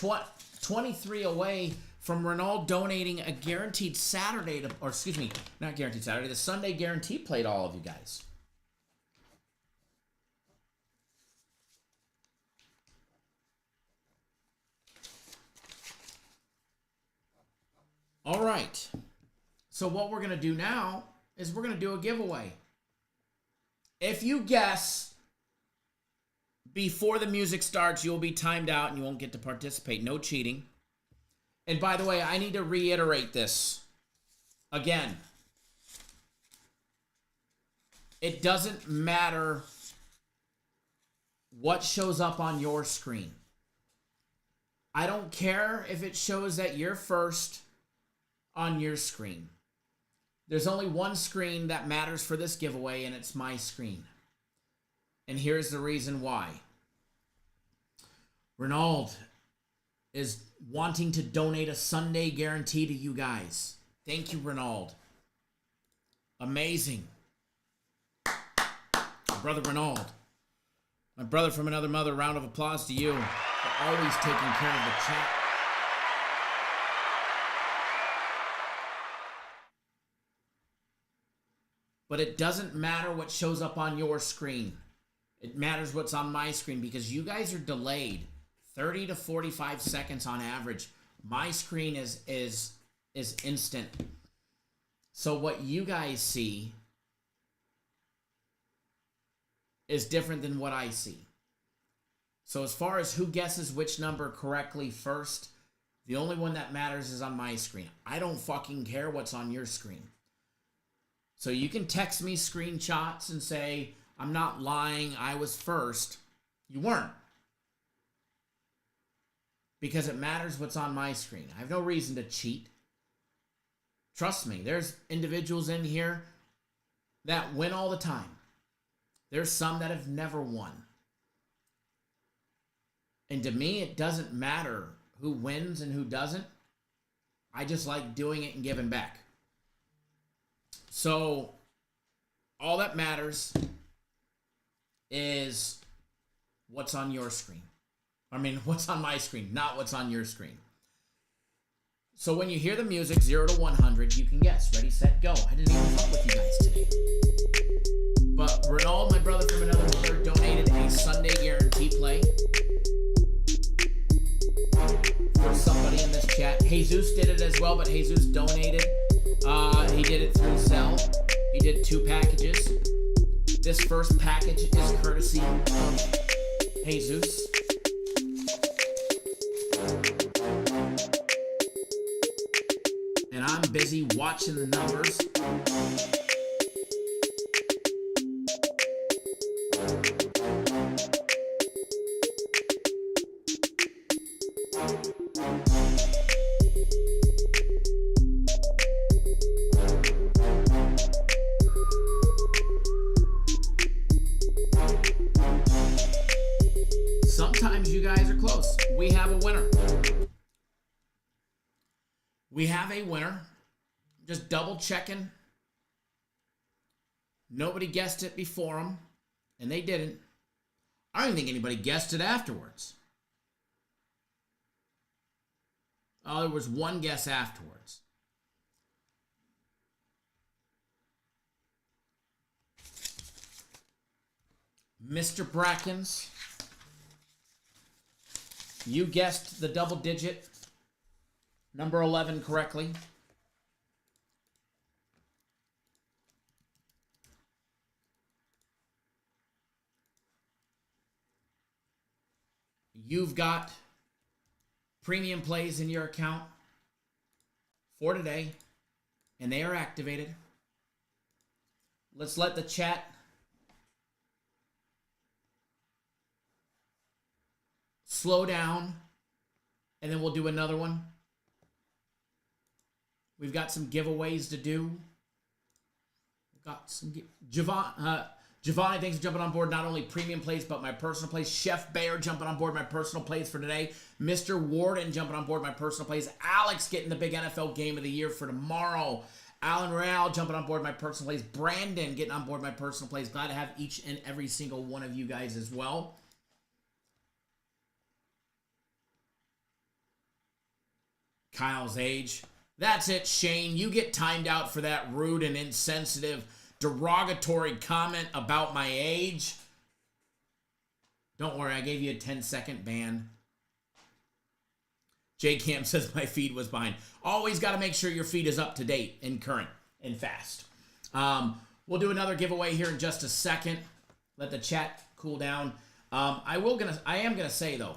23 away from Renaud donating a guaranteed Saturday, not guaranteed Saturday, the Sunday guarantee play to all of you guys. All right. So what we're going to do now is we're going to do a giveaway. If you guess before the music starts, you'll be timed out and you won't get to participate. No cheating. And by the way, I need to reiterate this again. It doesn't matter what shows up on your screen. I don't care if it shows that you're first on your screen. There's only one screen that matters for this giveaway, and it's my screen. And here's the reason why. Renaud is wanting to donate a Sunday guarantee to you guys. Thank you, Renaud. Amazing. My brother Renaud. My brother from another mother, round of applause to you for always taking care of the chat. But it doesn't matter what shows up on your screen. It matters what's on my screen because you guys are delayed 30 to 45 seconds on average. My screen is instant. So what you guys see is different than what I see. So as far as who guesses which number correctly first, the only one that matters is on my screen. I don't fucking care what's on your screen. So you can text me screenshots and say, I'm not lying, I was first. You weren't. Because it matters what's on my screen. I have no reason to cheat. Trust me, there's individuals in here that win all the time. There's some that have never won. And to me, it doesn't matter who wins and who doesn't. I just like doing it and giving back. So, all that matters is what's on your screen. I mean, what's on my screen, not what's on your screen. So when you hear the music, 0 to 100, you can guess. Ready, set, go. I didn't even fuck with you guys today. But Renaud, my brother from another mother, donated a Sunday guarantee play for somebody in this chat. Jesus did it as well, but Jesus donated. He did it through Zelle. He did 2 packages. This first package is courtesy of Jesus. And I'm busy watching the numbers. you guys are close. We have a winner. We have a winner. Just double checking. Nobody guessed it before them, and they didn't. I don't think anybody guessed it afterwards. Oh, there was one guess afterwards. Mr. Brackens, you guessed the double digit, number 11 correctly. You've got premium plays in your account for today, and they are activated. Let's let the chat slow down, and then we'll do another one. We've got some giveaways to do. We've got some Giovanni, thanks for jumping on board. Not only premium plays, but my personal plays. Chef Bear jumping on board my personal plays for today. Mr. Warden jumping on board my personal plays. Alex getting the big NFL game of the year for tomorrow. Alan Real jumping on board my personal plays. Brandon getting on board my personal plays. Glad to have each and every single one of you guys as well. Kyle's age. That's it, Shane. You get timed out for that rude and insensitive, derogatory comment about my age. Don't worry, I gave you a 10-second ban. J Cam says my feed was behind. Always got to make sure your feed is up to date and current and fast. We'll do another giveaway here in just a second. Let the chat cool down. I am gonna say though,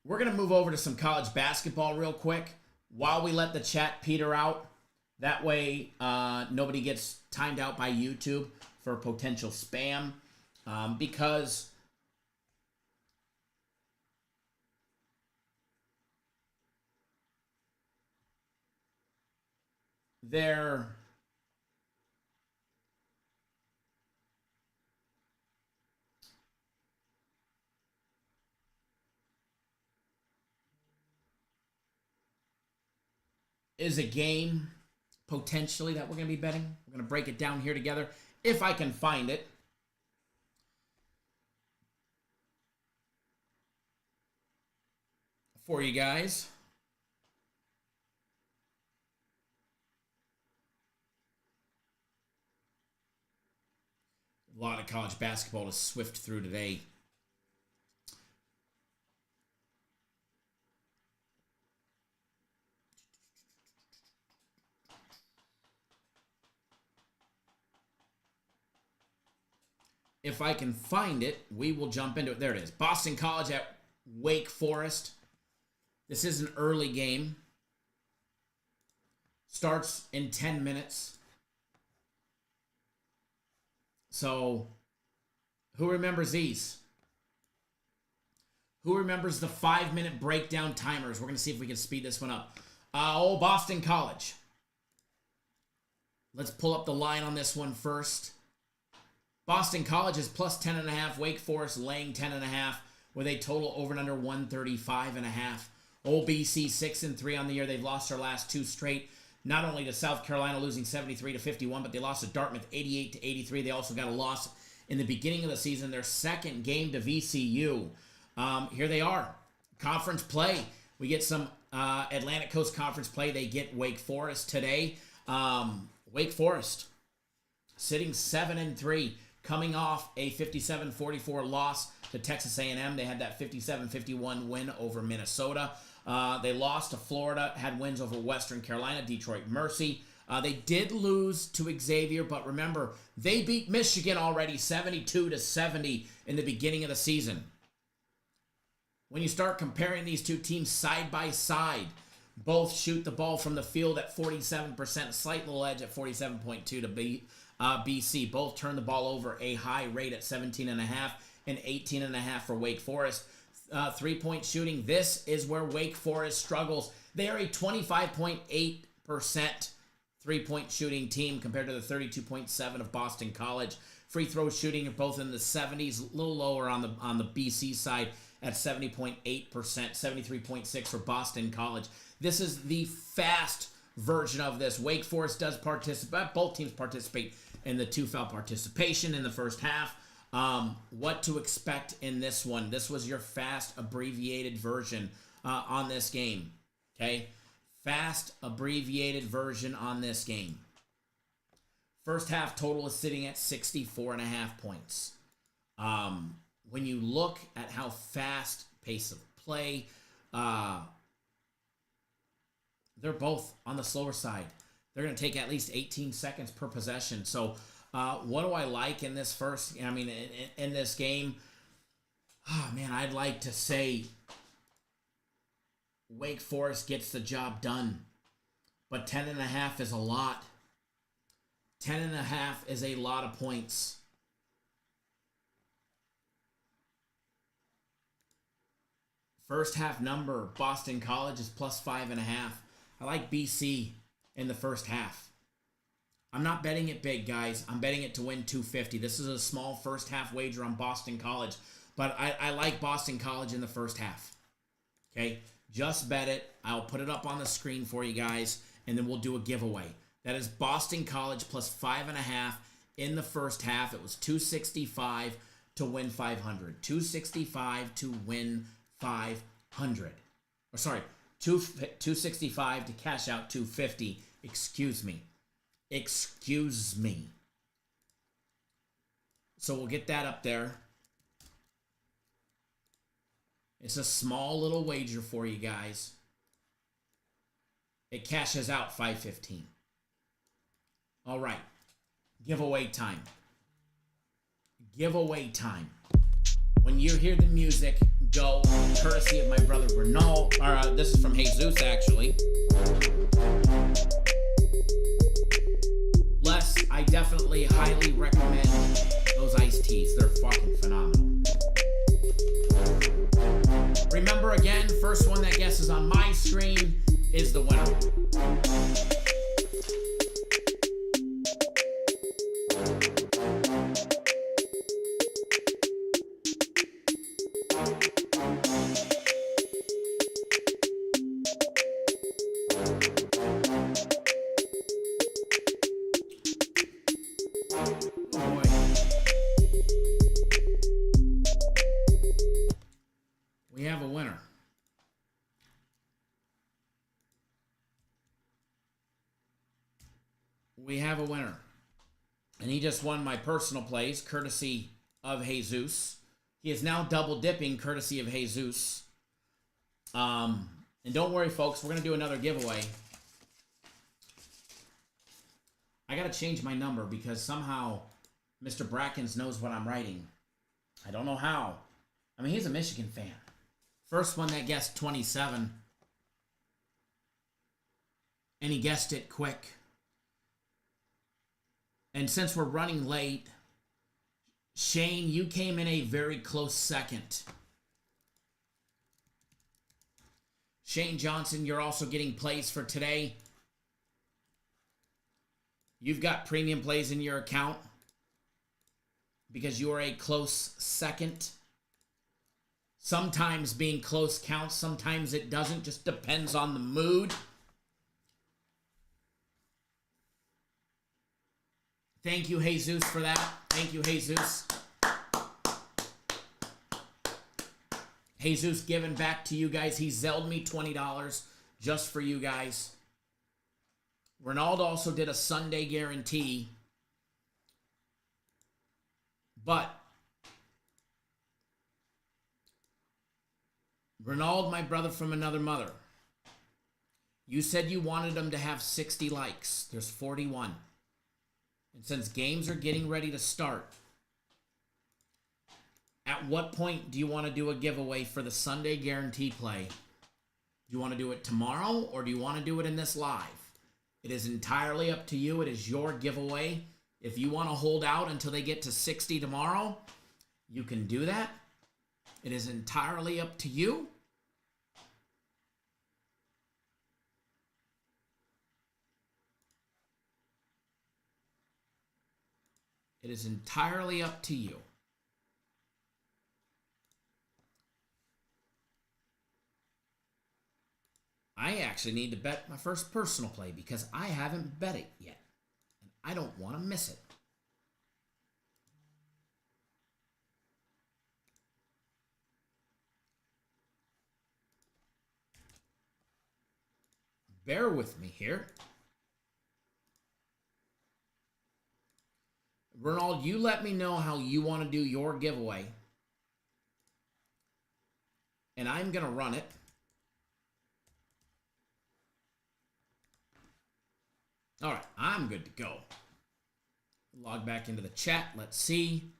we're gonna move over to some college basketball real quick while we let the chat peter out. That way, nobody gets timed out by YouTube for potential spam, because there is a game potentially that we're going to be betting. We're going to break it down here together if I can find it. For you guys. A lot of college basketball to swift through today. If I can find it, we will jump into it. There it is. Boston College at Wake Forest. This is an early game. Starts in 10 minutes. So, who remembers these? Who remembers the 5-minute breakdown timers? We're going to see if we can speed this one up. Boston College. Let's pull up the line on this one first. Boston College is plus 10.5. Wake Forest laying 10.5 with a total over and under 135.5. Old BC 6-3 on the year. They've lost their last two straight. Not only to South Carolina losing 73-51, but they lost to Dartmouth 88-83. They also got a loss in the beginning of the season. Their second game to VCU. Here they are. Conference play. We get some Atlantic Coast Conference play. They get Wake Forest today. Wake Forest sitting 7-3. Coming off a 57-44 loss to Texas A&M. They had that 57-51 win over Minnesota. They lost to Florida, had wins over Western Carolina, Detroit Mercy. They did lose to Xavier, but remember, they beat Michigan already 72-70 in the beginning of the season. When you start comparing these two teams side by side, both shoot the ball from the field at 47%, slight little edge at 47.2 to BC. Both turn the ball over a high rate at 17.5 and 18.5 for Wake Forest. 3-point shooting. This is where Wake Forest struggles. They are a 25.8% 3-point shooting team compared to the 32.7 of Boston College. Free throw shooting are both in the 70s, a little lower on the BC side at 70.8%, 73.6 for Boston College. This is the fast version of this. Wake Forest does participate. Both teams participate in the 2-foul participation in the first half. What to expect in this one? This was your fast abbreviated version on this game. Okay? Fast abbreviated version on this game. First half total is sitting at 64.5 points. When you look at how fast pace of play, they're both on the slower side. They're going to take at least 18 seconds per possession. So what do I like in this first, in this game? Oh, man, I'd like to say Wake Forest gets the job done. But 10.5 is a lot. 10.5 is a lot of points. First half number, Boston College is plus 5.5. I like BC in the first half. I'm not betting it big, guys. I'm betting it to win 250. This is a small first half wager on Boston College, but I like Boston College in the first half. Okay? Just bet it. I'll put it up on the screen for you guys, and then we'll do a giveaway. That is Boston College plus 5.5 in the first half. It was 265 to win 500. 265 to win 500. Or sorry, 265 to cash out 250. Excuse me. So we'll get that up there. It's a small little wager for you guys. It cashes out 515. All right. Giveaway time. Giveaway time. When you hear the music, go, courtesy of my brother Renault. This is from Jesus, actually. Les, I definitely highly recommend those iced teas. They're fucking phenomenal. Remember again, first one that guesses on my screen is the winner. We have a winner. And he just won my personal plays, courtesy of Jesus. He is now double dipping, courtesy of Jesus. And don't worry, folks, we're going to do another giveaway. I got to change my number because somehow Mr. Brackens knows what I'm writing. I don't know how. I mean, he's a Michigan fan. First one that guessed 27. And he guessed it quick. And since we're running late, Shane, you came in a very close second. Shane Johnson, you're also getting plays for today. You've got premium plays in your account because you are a close second. Sometimes being close counts, sometimes it doesn't. Just depends on the mood. Thank you, Jesus, for that. Thank you, Jesus. Jesus giving back to you guys. He zelled me $20 just for you guys. Ronaldo also did a Sunday guarantee. But Ronaldo, my brother from another mother, you said you wanted him to have 60 likes. There's 41. And since games are getting ready to start, at what point do you want to do a giveaway for the Sunday guarantee play? Do you want to do it tomorrow or do you want to do it in this live? It is entirely up to you. It is your giveaway. If you want to hold out until they get to 60 tomorrow, you can do that. It is entirely up to you. It is entirely up to you. I actually need to bet my first personal play because I haven't bet it yet. And I don't want to miss it. Bear with me here. Ronald, you let me know how you want to do your giveaway. And I'm going to run it. All right, I'm good to go. Log back into the chat. Let's see.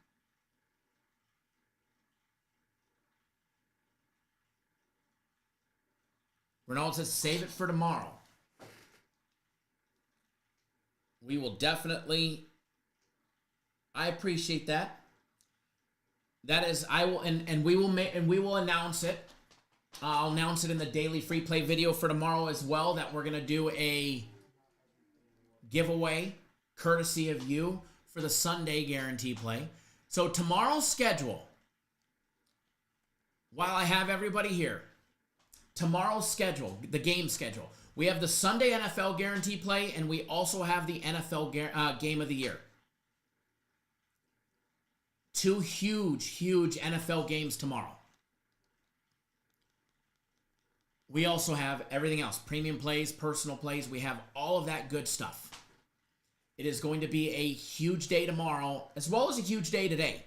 Ronald says, save it for tomorrow. We will definitely... I appreciate that. That is, I will, and we will announce it. I'll announce it in the daily free play video for tomorrow as well, that we're going to do a giveaway courtesy of you for the Sunday guarantee play. So tomorrow's schedule, while I have everybody here, tomorrow's schedule, the game schedule, we have the Sunday NFL guarantee play, and we also have the NFL game of the year. Two huge NFL games tomorrow. We also have everything else, premium plays, personal plays. We have all of that good stuff. It is going to be a huge day tomorrow, as well as a huge day today.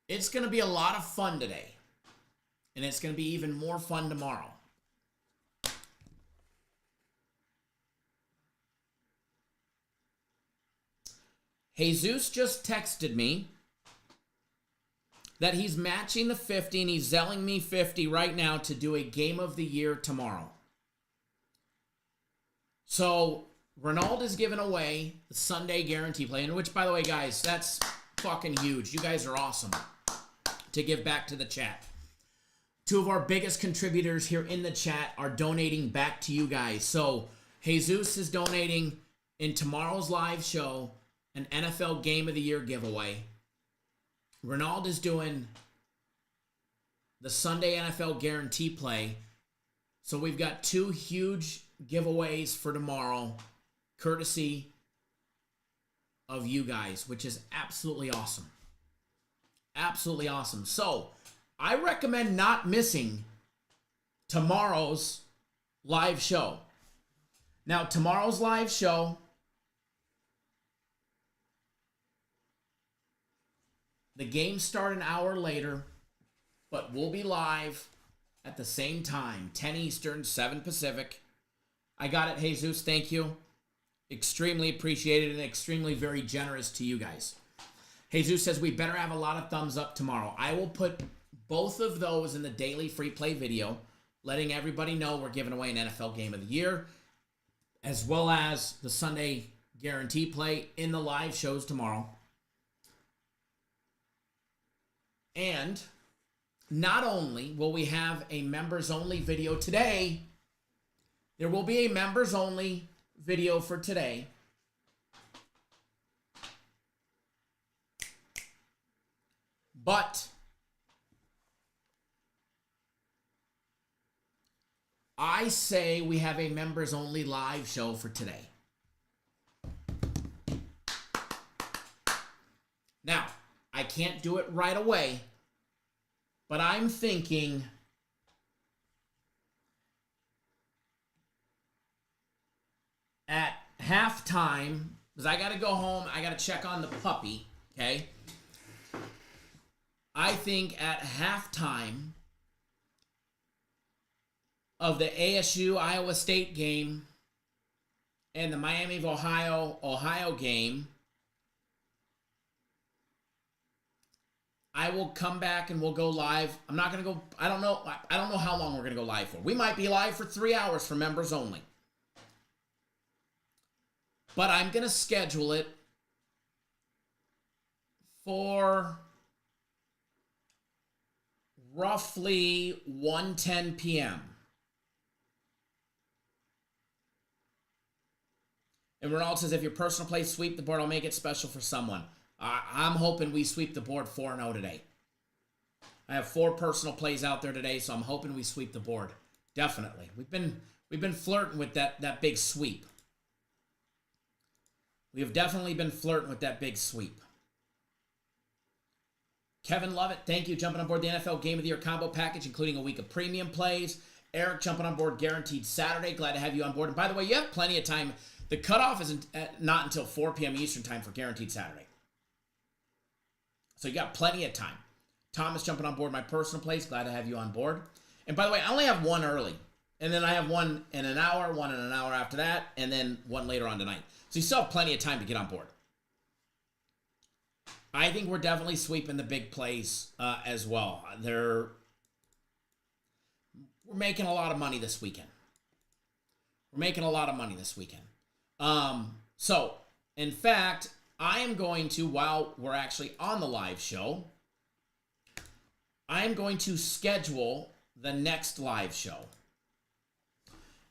It's going to be a lot of fun today. And it's going to be even more fun tomorrow. Jesus just texted me that he's matching the 50 and he's selling me 50 right now to do a game of the year tomorrow. So, Ronald is giving away the Sunday guarantee play, and which, by the way, guys, that's fucking huge. You guys are awesome to give back to the chat. Two of our biggest contributors here in the chat are donating back to you guys. So, Jesus is donating in tomorrow's live show an NFL Game of the Year giveaway. Ronald is doing the Sunday NFL guarantee play. So we've got two huge giveaways for tomorrow, courtesy of you guys, which is absolutely awesome. Absolutely awesome. So I recommend not missing tomorrow's live show. Now, tomorrow's live show, the games start an hour later, but we'll be live at the same time, 10 Eastern, 7 Pacific. I got it, Jesus. Thank you. Extremely appreciated and extremely very generous to you guys. Jesus says we better have a lot of thumbs up tomorrow. I will put both of those in the daily free play video, letting everybody know we're giving away an NFL Game of the Year, as well as the Sunday guarantee play in the live shows tomorrow. And not only will we have a members-only video today, there will be a members-only video for today. But I say we have a members-only live show for today. Now, I can't do it right away, but I'm thinking at halftime, because I got to go home, I got to check on the puppy, okay? I think at halftime of the ASU Iowa State game and the Miami of Ohio game, I will come back and we'll go live. I'm not going to go, I don't know how long we're going to go live for. We might be live for 3 hours for members only. But I'm going to schedule it for roughly 1:10 p.m. And Ronald says, if your personal play sweep the board, I'll make it special for someone. I'm hoping we sweep the board 4-0 today. I have 4 personal plays out there today, so I'm hoping we sweep the board. Definitely. We've been flirting with that big sweep. We have definitely been flirting with that big sweep. Kevin Lovett, thank you. Jumping on board the NFL Game of the Year combo package, including a week of premium plays. Eric jumping on board guaranteed Saturday. Glad to have you on board. And by the way, you have plenty of time. The cutoff is not until 4 p.m. Eastern time for guaranteed Saturday. So you got plenty of time. Thomas jumping on board my personal plays. Glad to have you on board. And by the way, I only have one early. And then I have one in an hour, one in an hour after that, and then one later on tonight. So you still have plenty of time to get on board. I think we're definitely sweeping the big plays as well. We're making a lot of money this weekend. We're making a lot of money this weekend. So, in fact, I am going to, while we're actually on the live show, I am going to schedule the next live show.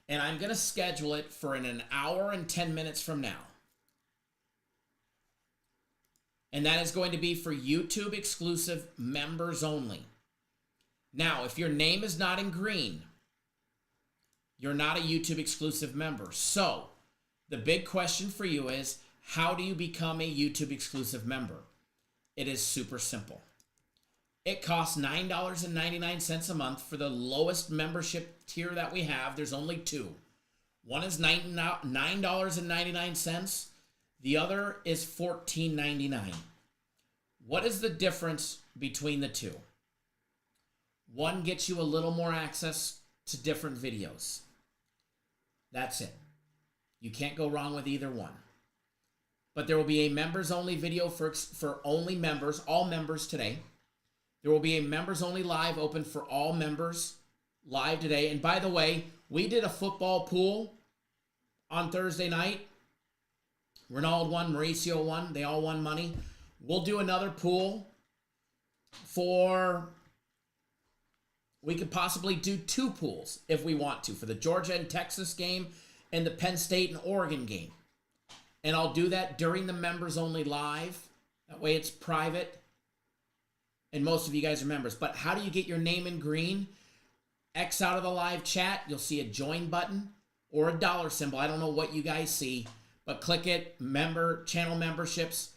And I'm going to schedule it for an hour and 10 minutes from now. And that is going to be for YouTube exclusive members only. Now, if your name is not in green, you're not a YouTube exclusive member. So, the big question for you is, how do you become a YouTube exclusive member? It is super simple. It costs $9.99 a month for the lowest membership tier that we have. There's only 2. One is $9.99. The other is $14.99. What is the difference between the 2? One gets you a little more access to different videos. That's it. You can't go wrong with either one. But there will be a members-only video for only members, all members today. There will be a members-only live open for all members live today. And by the way, we did a football pool on Thursday night. Ronald won, Mauricio won. They all won money. We'll do another pool we could possibly do 2 pools if we want to, for the Georgia and Texas game and the Penn State and Oregon game. And I'll do that during the members only live. That way it's private. And most of you guys are members. But how do you get your name in green? X out of the live chat. You'll see a join button or a dollar symbol. I don't know what you guys see. But click it. Channel memberships.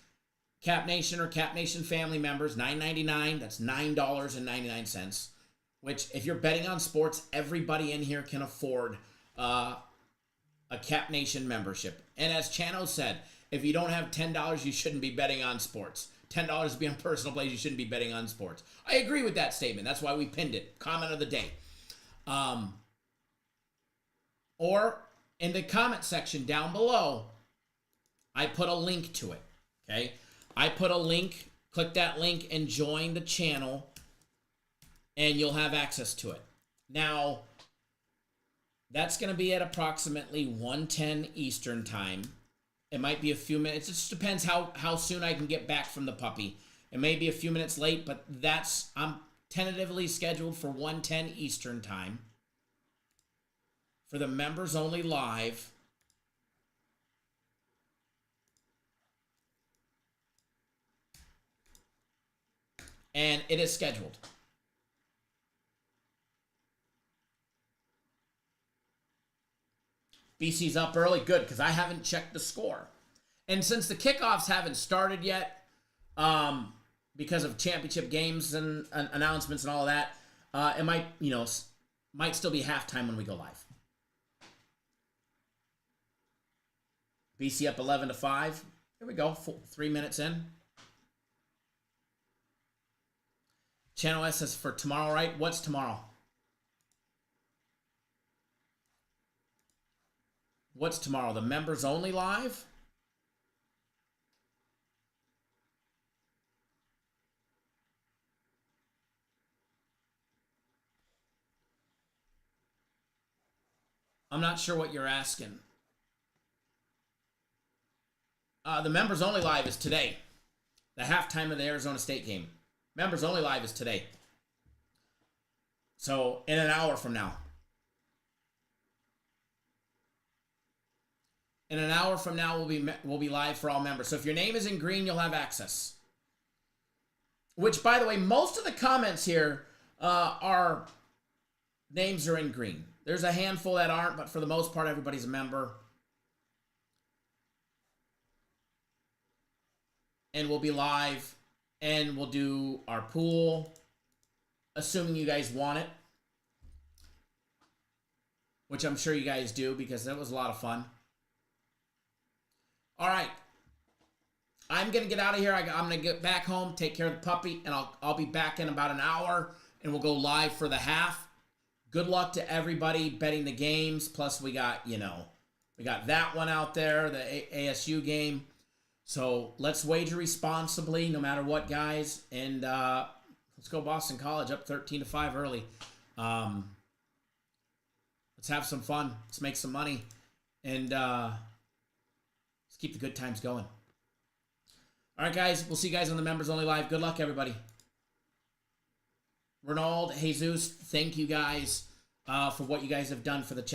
Cap Nation or Cap Nation family members. $9.99. That's $9.99. Which, if you're betting on sports, everybody in here can afford a Cap Nation membership. And as Chano said, if you don't have $10, you shouldn't be betting on sports. $10 to be on personal plays, you shouldn't be betting on sports. I agree with that statement. That's why we pinned it. Comment of the day. Or in the comment section down below, I put a link to it. Okay? I put a link. Click that link and join the channel, and you'll have access to it. Now, that's going to be at approximately 1:10 Eastern time. It might be a few minutes. It just depends how soon I can get back from the puppy. It may be a few minutes late, but I'm tentatively scheduled for 1:10 Eastern time for the members only live. And it is scheduled. BC's up early. Good, because I haven't checked the score. And since the kickoffs haven't started yet, because of championship games and announcements and all of that, it might still be halftime when we go live. BC up 11-5. Here we go. 3 minutes in. Channel S says for tomorrow, right? What's tomorrow? What's tomorrow? The members only live? I'm not sure what you're asking. The members only live is today. The halftime of the Arizona State game. Members only live is today. So in an hour from now. And an hour from now, we'll be live for all members. So if your name is in green, you'll have access. Which, by the way, most of the comments here are names are in green. There's a handful that aren't, but for the most part, everybody's a member. And we'll be live, and we'll do our pool, assuming you guys want it. Which I'm sure you guys do, because that was a lot of fun. All right. I'm going to get out of here. I'm going to get back home, take care of the puppy, and I'll be back in about an hour, and we'll go live for the half. Good luck to everybody betting the games. Plus, we got that one out there, the ASU game. So let's wager responsibly, no matter what, guys. And let's go Boston College up 13-5 early. Let's have some fun. Let's make some money. And let's keep the good times going. All right, guys. We'll see you guys on the Members Only Live. Good luck, everybody. Ronald, Jesus, thank you guys for what you guys have done for the chat.